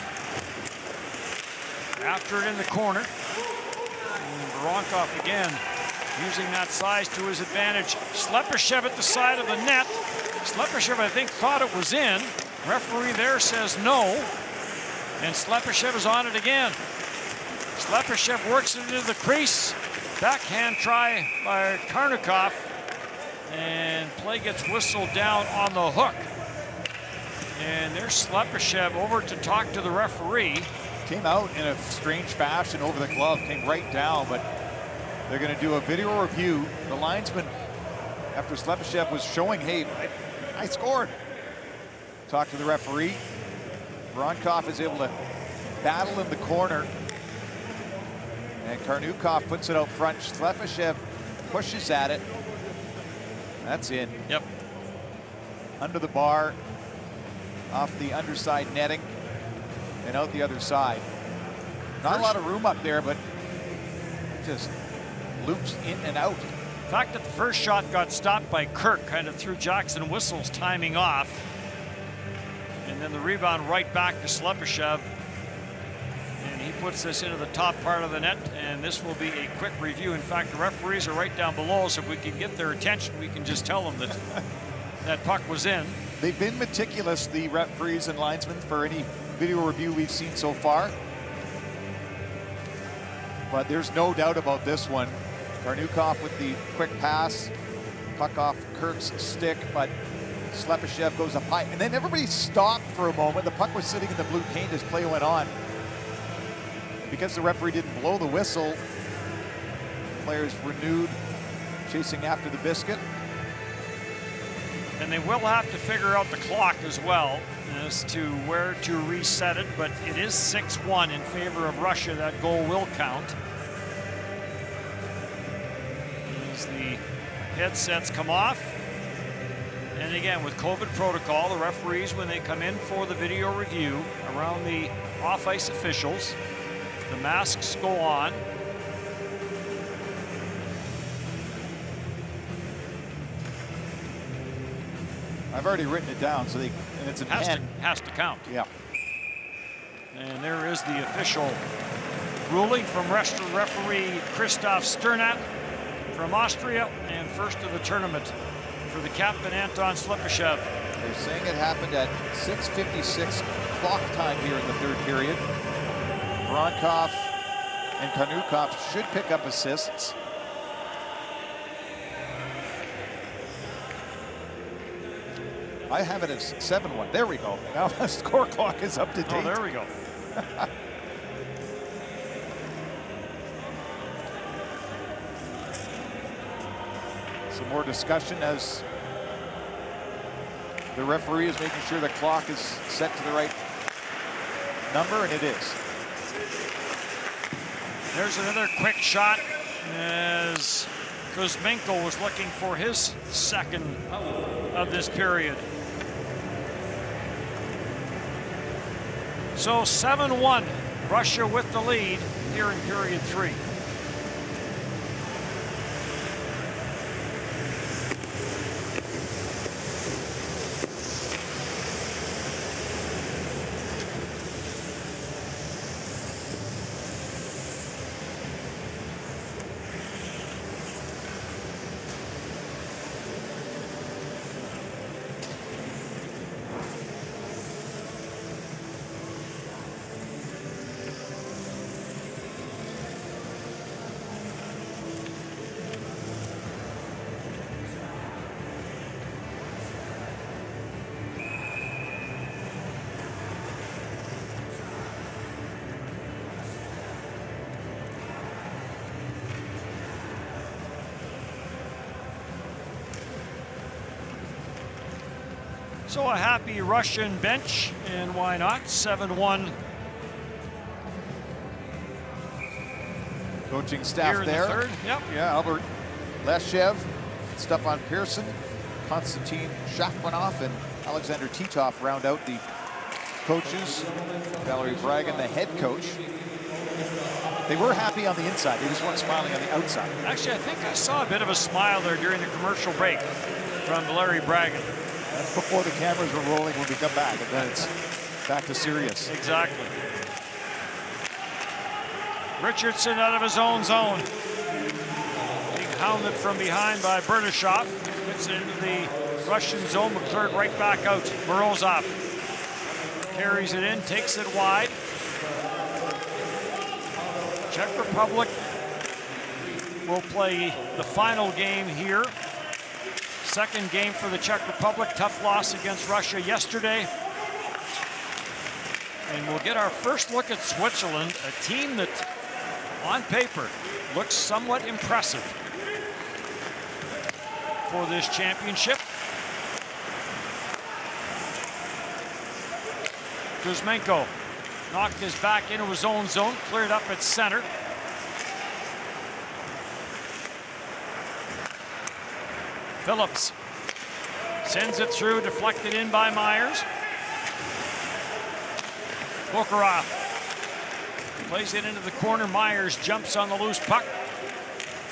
S2: after it in the corner. And Voronkov again using that size to his advantage. Slepyshev at the side of the net. Slepyshev, I think, thought it was in. Referee there says no. And Slepyshev is on it again. Slepyshev works it into the crease. Backhand try by Karnikov. And play gets whistled down on the hook. And there's Slepyshev over to talk to the referee.
S4: Came out in a strange fashion over the glove, came right down, but they're going to do a video review. The linesman, after Slepyshev was showing, hey, I scored. Talk to the referee. Voronkov is able to battle in the corner. And Karnikov puts it out front. Slepyshev pushes at it. That's in.
S2: Yep.
S4: Under the bar, off the underside netting, and out the other side. Not a lot of room up there, but just loops in and out.
S2: The fact that the first shot got stopped by Kirk kind of threw Jackson Whistle's timing off. And then the rebound right back to Slepyshev. And he puts this into the top part of the net, and this will be a quick review. In fact, the referees are right down below, so if we can get their attention, we can just tell them that that puck was in.
S4: They've been meticulous, the referees and linesmen, for any video review we've seen so far. But there's no doubt about this one. Karnukov with the quick pass, puck off Kirk's stick, but Slepyshev goes up high. And then everybody stopped for a moment. The puck was sitting in the blue paint as play went on. Because the referee didn't blow the whistle, players renewed, chasing after the biscuit.
S2: And they will have to figure out the clock as well as to where to reset it, but it is 6-1 in favor of Russia. That goal will count. As the headsets come off. And again, with COVID protocol, the referees, when they come in for the video review around the off-ice officials, the masks go on.
S4: I've already written it down, so and it's an N.
S2: Has to count.
S4: Yeah.
S2: And there is the official ruling from referee Christoph Sternat from Austria, and first of the tournament for the captain Anton Slepyshev.
S4: They're saying it happened at 6:56 clock time here in the third period. Voronkov and Karnukov should pick up assists. I have it as 7-1. There we go. Now the score clock is up to date.
S2: Oh, there we go.
S4: Some more discussion as the referee is making sure the clock is set to the right number, and it is.
S2: There's another quick shot as Kuzmenko was looking for his second of this period. So 7-1, Russia with the lead here in period 3. So a happy Russian bench, and why not? 7-1.
S4: Coaching staff
S2: here in
S4: there.
S2: The third. Yep.
S4: Yeah, Albert Leshev, Stefan Pearson, Konstantin Shafmanov, and Alexander Titov round out the coaches. Valerie Bragan, the head coach. They were happy on the inside. They just weren't smiling on the outside.
S2: Actually, I think I saw a bit of a smile there during the commercial break from Valerie Bragan.
S4: That's before the cameras were rolling when we come back, and then it's back to serious.
S2: Exactly. Richardson out of his own zone. Being hounded from behind by Berdashov. Gets it into the Russian zone, but cleared right back out. Morozov carries it in, takes it wide. Czech Republic will play the final game here. Second game for the Czech Republic. Tough loss against Russia yesterday. And we'll get our first look at Switzerland, a team that, on paper, looks somewhat impressive for this championship. Kuzmenko knocked his back into his own zone, cleared up at center. Phillips sends it through, deflected in by Myers. Bukharov plays it into the corner. Myers jumps on the loose puck.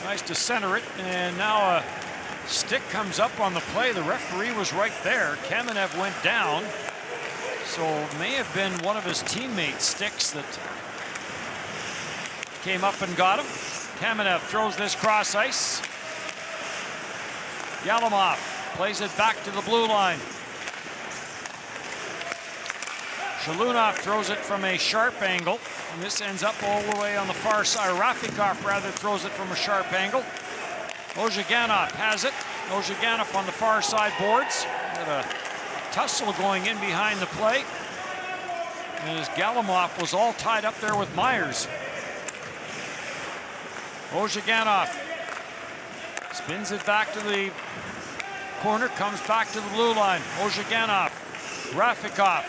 S2: Tries to center it, and now a stick comes up on the play. The referee was right there. Kamenev went down. So it may have been one of his teammates' sticks that came up and got him. Kamenev throws this cross ice. Yalamov plays it back to the blue line. Shalunov throws it from a sharp angle, and this ends up all the way on the far side. Rafikov rather throws it from a sharp angle. Ozhiganov has it. Ozhiganov on the far side boards. Got a tussle going in behind the play. And as Galamov was all tied up there with Myers. Ozhiganov spins it back to the corner, comes back to the blue line. Ozhiganov, Rafikov.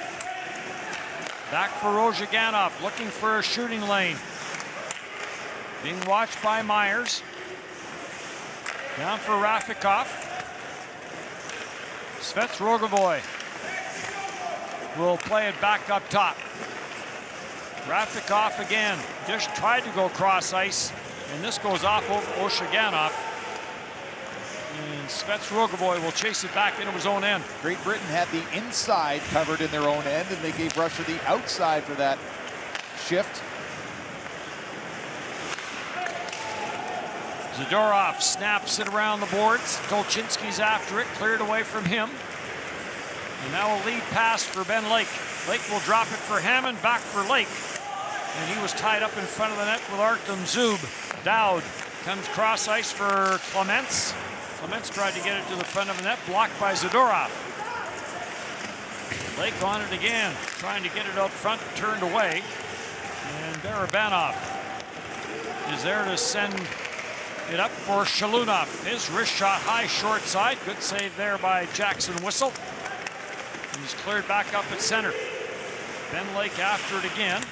S2: Back for Ozhiganov, looking for a shooting lane. Being watched by Myers. Down for Rafikov. Svets Rogovoy will play it back up top. Rafikov again, just tried to go cross ice, and this goes off of Ozhiganov. And Svets Rogovoy will chase it back into his own end.
S4: Great Britain had the inside covered in their own end, and they gave Russia the outside for that shift.
S2: Zadorov snaps it around the boards. Tolchinsky's after it, cleared away from him. And now a lead pass for Ben Lake. Lake will drop it for Hammond, back for Lake. And he was tied up in front of the net with Artem Zub. Dowd comes cross ice for Clements. Clements tried to get it to the front of the net, blocked by Zadorov. Lake on it again, trying to get it out front, turned away. And Barabanov is there to send it up for Shalunov. His wrist shot high short side. Good save there by Jackson Whistle. And he's cleared back up at center. Ben Lake after it again.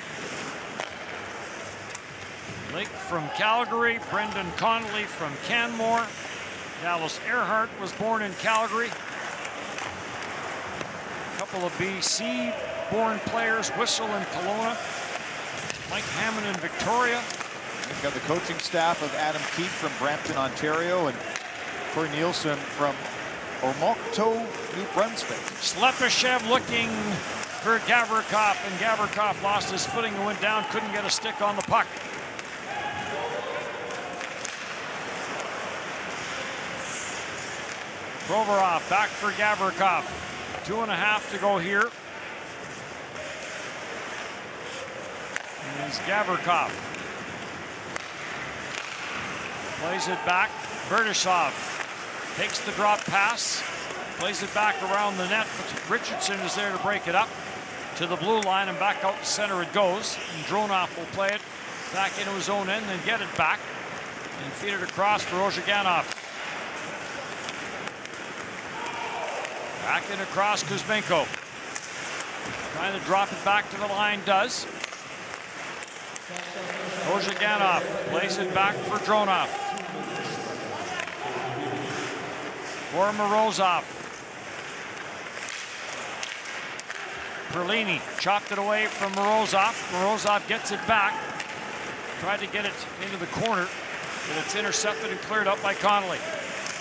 S2: Lake from Calgary. Brendan Connolly from Canmore. Dallas Earhart was born in Calgary. A couple of BC-born players, Whistle and Kelowna. Mike Hammond in Victoria.
S4: We've got the coaching staff of Adam Keefe from Brampton, Ontario, and Corey Nielsen from Ormocto, New Brunswick.
S2: Slepyshev looking for Gavrikov, and Gavrikov lost his footing and went down, couldn't get a stick on the puck. Provorov back for Gavrikov. 2.5 to go here. Here's Gavrikov. Plays it back. Berdyshev takes the drop pass. Plays it back around the net, but Richardson is there to break it up to the blue line, and back out to center it goes. And Dronov will play it back into his own end, then get it back and feed it across for Ozhiganov. Back in across Kuzmenko. Trying to drop it back to the line, does. Ozhiganov plays it back for Dronov. For Morozov. Perlini chopped it away from Morozov. Morozov gets it back. Tried to get it into the corner, but it's intercepted and cleared up by Connolly.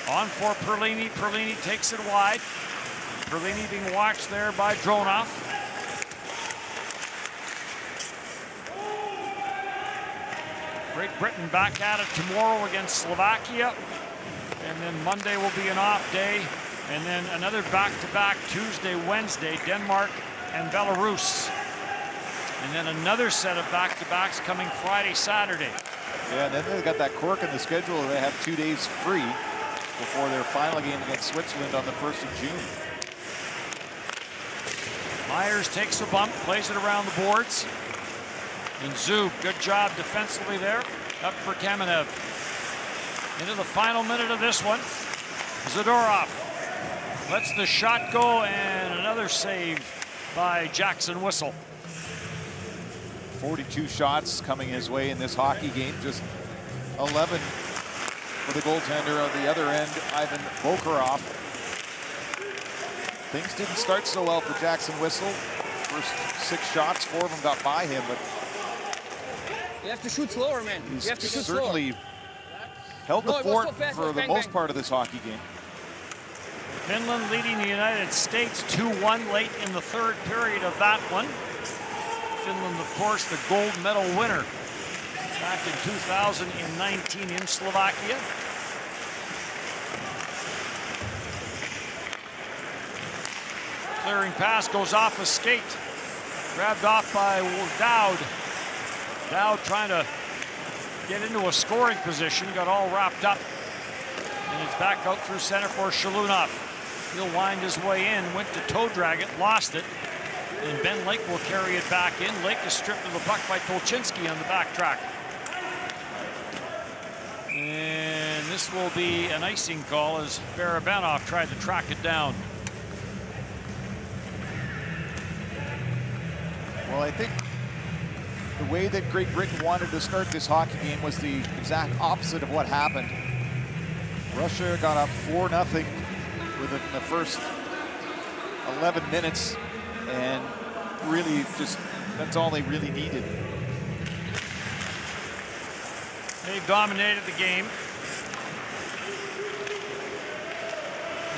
S2: On for Perlini. Perlini takes it wide. Perlini being watched there by Dronov. Great Britain back at it tomorrow against Slovakia. And then Monday will be an off day. And then another back-to-back Tuesday, Wednesday, Denmark and Belarus. And then another set of back-to-backs coming Friday, Saturday.
S4: Yeah, and then they've got that quirk in the schedule. They have 2 days free before their final game against Switzerland on the 1st of June.
S2: Myers takes a bump, plays it around the boards. And Zub, good job defensively there. Up for Kamenev. Into the final minute of this one. Zadorov lets the shot go, and another save by Jackson Whistle.
S4: 42 shots coming his way in this hockey game. Just 11 for the goaltender on the other end, Ivan Bokarov. Things didn't start so well for Jackson Whistle. First 6 shots, 4 of them got by him, but
S10: you have to shoot slower, man. You have to shoot
S4: certainly
S10: slower.
S4: held the fort for the most part of this hockey game.
S2: Finland leading the United States 2-1 late in the third period of that one. Finland, of course, the gold medal winner back in 2019 in Slovakia. Clearing pass goes off a skate. Grabbed off by Dowd. Dowd trying to get into a scoring position, got all wrapped up. And it's back out through center for Shalunov. He'll wind his way in, went to toe drag it, lost it. And Ben Lake will carry it back in. Lake is stripped of the puck by Tolchinsky on the back track. And this will be an icing call as Barabanov tried to track it down.
S4: Well, I think the way that Great Britain wanted to start this hockey game was the exact opposite of what happened. Russia got up 4-0 within the first 11 minutes, and really just, that's all they really needed.
S2: They've dominated the game.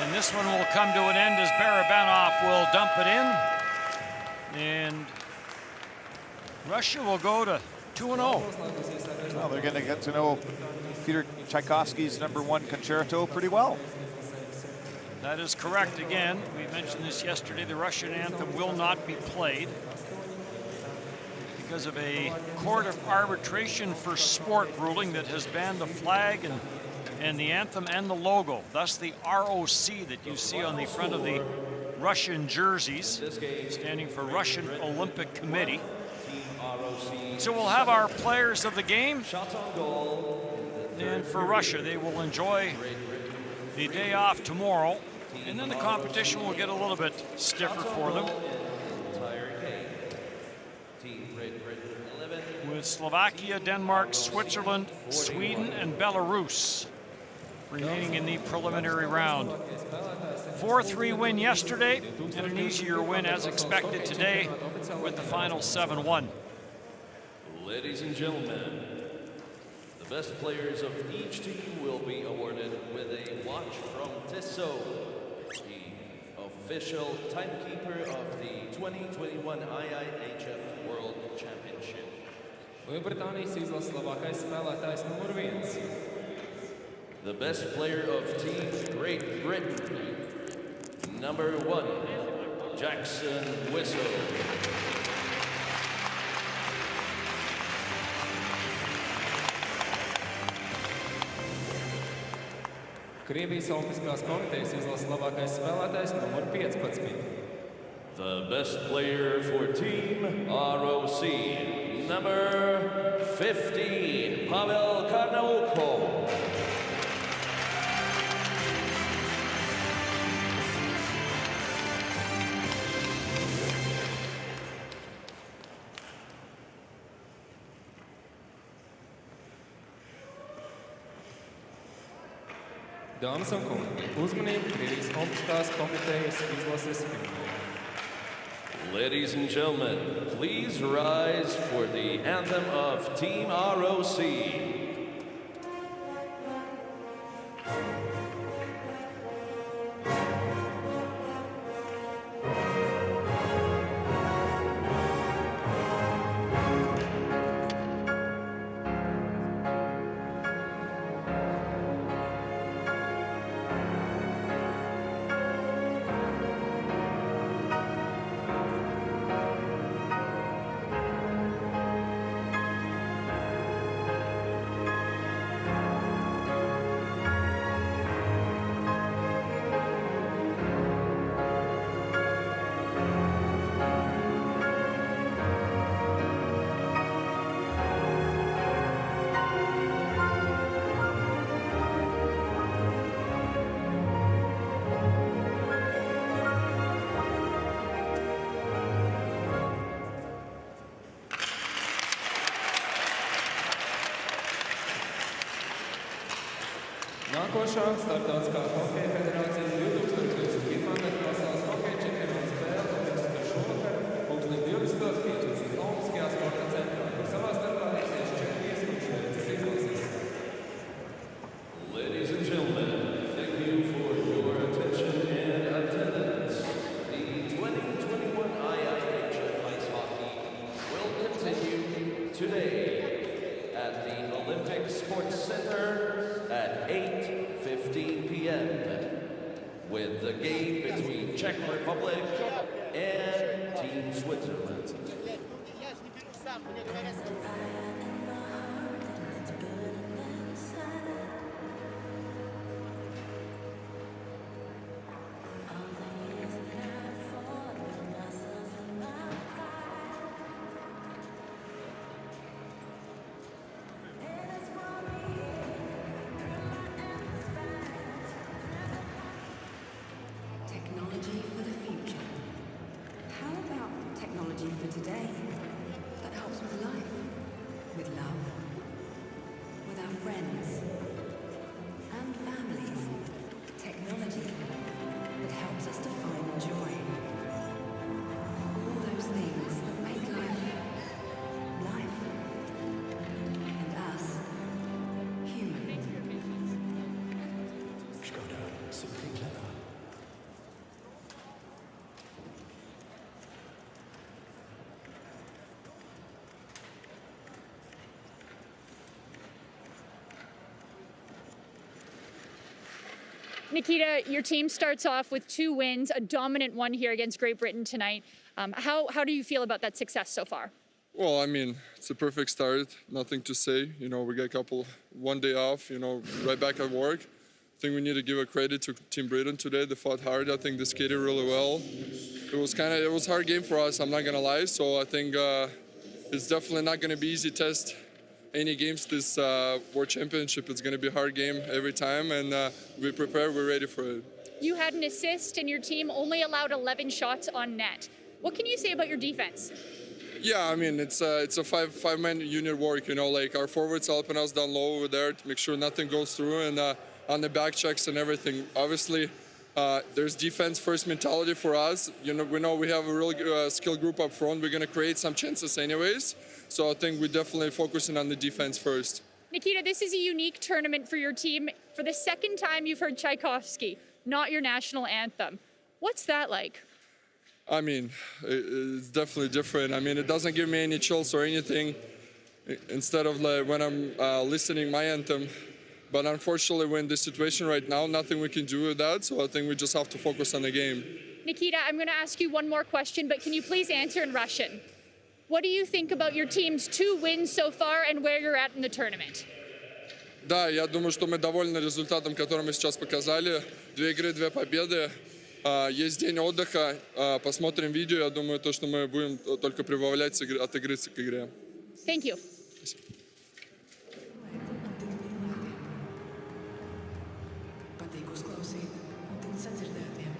S2: And this one will come to an end as Barabanov will dump it in. And Russia will go to 2-0.
S4: Well, they're going to get to know Peter Tchaikovsky's #1 concerto pretty well.
S2: That is correct. Again, we mentioned this yesterday. The Russian anthem will not be played because of a court of arbitration for sport ruling that has banned the flag and the anthem and the logo. Thus the ROC that you see on the front of the Russian jerseys, standing for Russian Olympic Committee. So we'll have our players of the game. And for Russia, they will enjoy the day off tomorrow. And then the competition will get a little bit stiffer for them. With Slovakia, Denmark, Switzerland, Sweden, and Belarus remaining in the preliminary round. 4-3 win yesterday, and an easier win as expected today with the final 7-1.
S1: Ladies and gentlemen, the best players of each team will be awarded with a watch from Tissot, the official timekeeper of the 2021 IIHF World Championship.
S11: Lielbritānijas izlases labākais spēlētājs numur 1.
S1: The best player of Team Great Britain, #1, Jackson Whistle.
S11: Krievijas Olimpiskās komitejas izlases labākais spēlētājs numur 15.
S1: The best player for Team ROC, #15, Pavel Karnaukov.
S11: Dāmas un kungi, uzmanību Krievijas Olimpiskās komitejas izlases pirmajā.
S1: Ladies and gentlemen, please rise for the anthem of Team ROC.
S11: Nākošā Starptautiskā hokeja federācijas 2021. Gada pasaules hokeja čempionāta spēle notiks šovakar, 2015. Olimpiskajā sporta centrā, kur savā starpā tiksies Čehijas un Šveices izlases.
S1: today at the Olympic Sports Center at 8:15 p.m. with the game between Czech Republic and Team Switzerland.
S5: Technology for the future. How about technology for today that helps with life, with love, with our friends and families? Technology that helps us to find joy. All those things that make life, life, and us human.
S6: Skoda, simply clever.
S15: Nikita, your team starts off with 2 wins, a dominant one here against Great Britain tonight. How do you feel about that success so far?
S14: Well, I mean, it's a perfect start. Nothing to say. You know, we got one day off, you know, right back at work. I think we need to give a credit to Team Britain today. They fought hard. I think they skated really well. It was a hard game for us, I'm not going to lie. So I think it's definitely not going to be easy test any games this World Championship. It's going to be a hard game every time, and we prepare, we're ready for it.
S15: You had an assist and your team only allowed 11 shots on net. What can you say about your defense?
S14: Yeah, I mean, it's a five-man unit work, you know, like our forwards helping us down low over there to make sure nothing goes through, and on the back checks and everything. Obviously, there's defense first mentality for us. You know, we have a really skilled group up front. We're going to create some chances anyways. So I think we're definitely focusing on the defense first.
S15: Nikita, this is a unique tournament for your team. For the second time, you've heard Tchaikovsky, not your national anthem. What's that like?
S14: I mean, it's definitely different. I mean, it doesn't give me any chills or anything instead of like when I'm listening my anthem. But unfortunately, we're in this situation right now, nothing we can do with that. So I think we just have to focus on the game.
S15: Nikita, I'm going to ask you one more question, but can you please answer in Russian? What do you think about your team's 2 wins so far and where you're at in the tournament?
S14: Да, я думаю, что мы довольны результатом, который мы сейчас показали. 2 игры, 2 победы. Есть день отдыха. Посмотрим видео. Я думаю, то, что мы будем только прибавлять от игры к игре.
S15: Thank you.
S8: Patīk uzklausīt un tikt sadzirdētiem.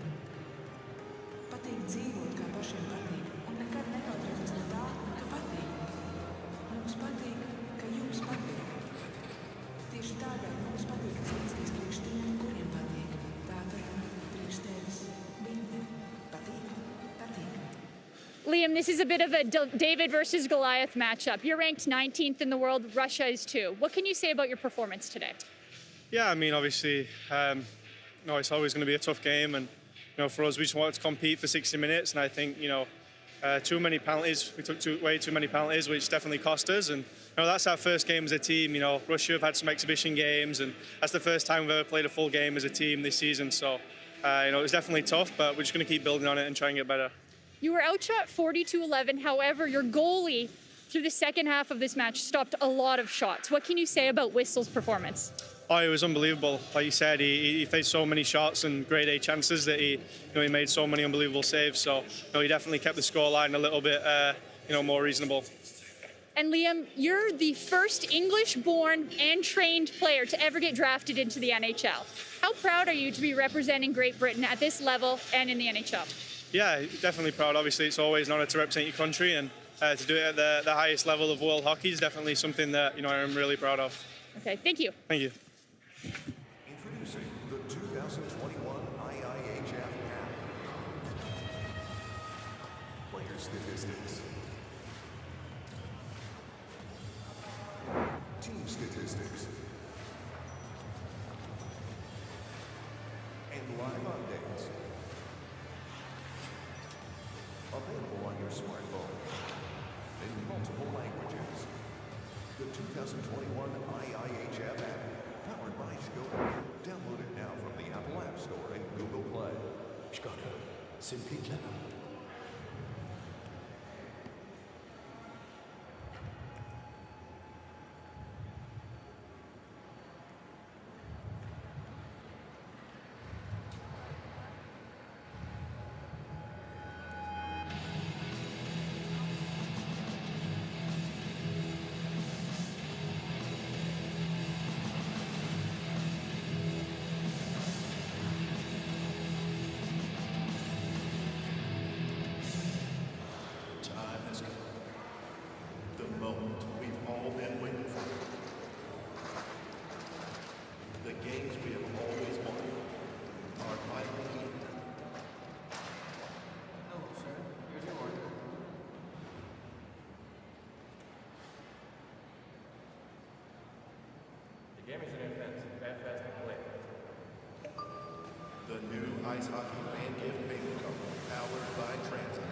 S8: Patīk dzīvot, kā pašiem patīk, un nekad nekautrēties no tā, ka patīk. Mums patīk, ka jums patīk. Tieši tādēļ mums patīk cīnīties priekš tiem, kuriem patīk. Tātad priekš tevis viņi patīk.
S15: Liam, this is a bit of a David versus Goliath matchup. You're ranked 19th in the world. Russia is too. What can you say about your performance today?
S13: Yeah, I mean, obviously, it's always going to be a tough game, and for us, we just wanted to compete for 60 minutes, and I think too many penalties. We took way too many penalties, which definitely cost us. And that's our first game as a team. Russia have had some exhibition games, and that's the first time we've ever played a full game as a team this season. So, it was definitely tough, but we're just going to keep building on it and try and get better.
S15: You were outshot 40-11. However, your goalie through the second half of this match stopped a lot of shots. What can you say about Whistle's performance?
S13: Oh, it was unbelievable. Like you said, he faced so many shots and grade A chances that he made so many unbelievable saves. So, he definitely kept the scoreline a little bit, more reasonable.
S15: And Liam, you're the first English-born and trained player to ever get drafted into the NHL. How proud are you to be representing Great Britain at this level and in the NHL?
S13: Yeah, definitely proud. Obviously, it's always an honor to represent your country, and to do it at the highest level of world hockey is definitely something that I'm really proud of.
S15: Okay, thank you.
S13: Thank you.
S6: Introducing the 2021 IIHF app. Player statistics. Team statistics. And live updates. Available on your smartphone in multiple languages. 2021 IIHF app, powered by Skoda. Download it now from the Apple App Store and Google Play.
S16: Skoda. Simply clever.
S9: Time has come. The moment we've all been waiting for. The games we have always wanted are finally here.
S11: Hello, sir. Here's your order.
S17: The game is in advance. Fast and play.
S9: The new ice hockey fan gift payment card, powered by Transit.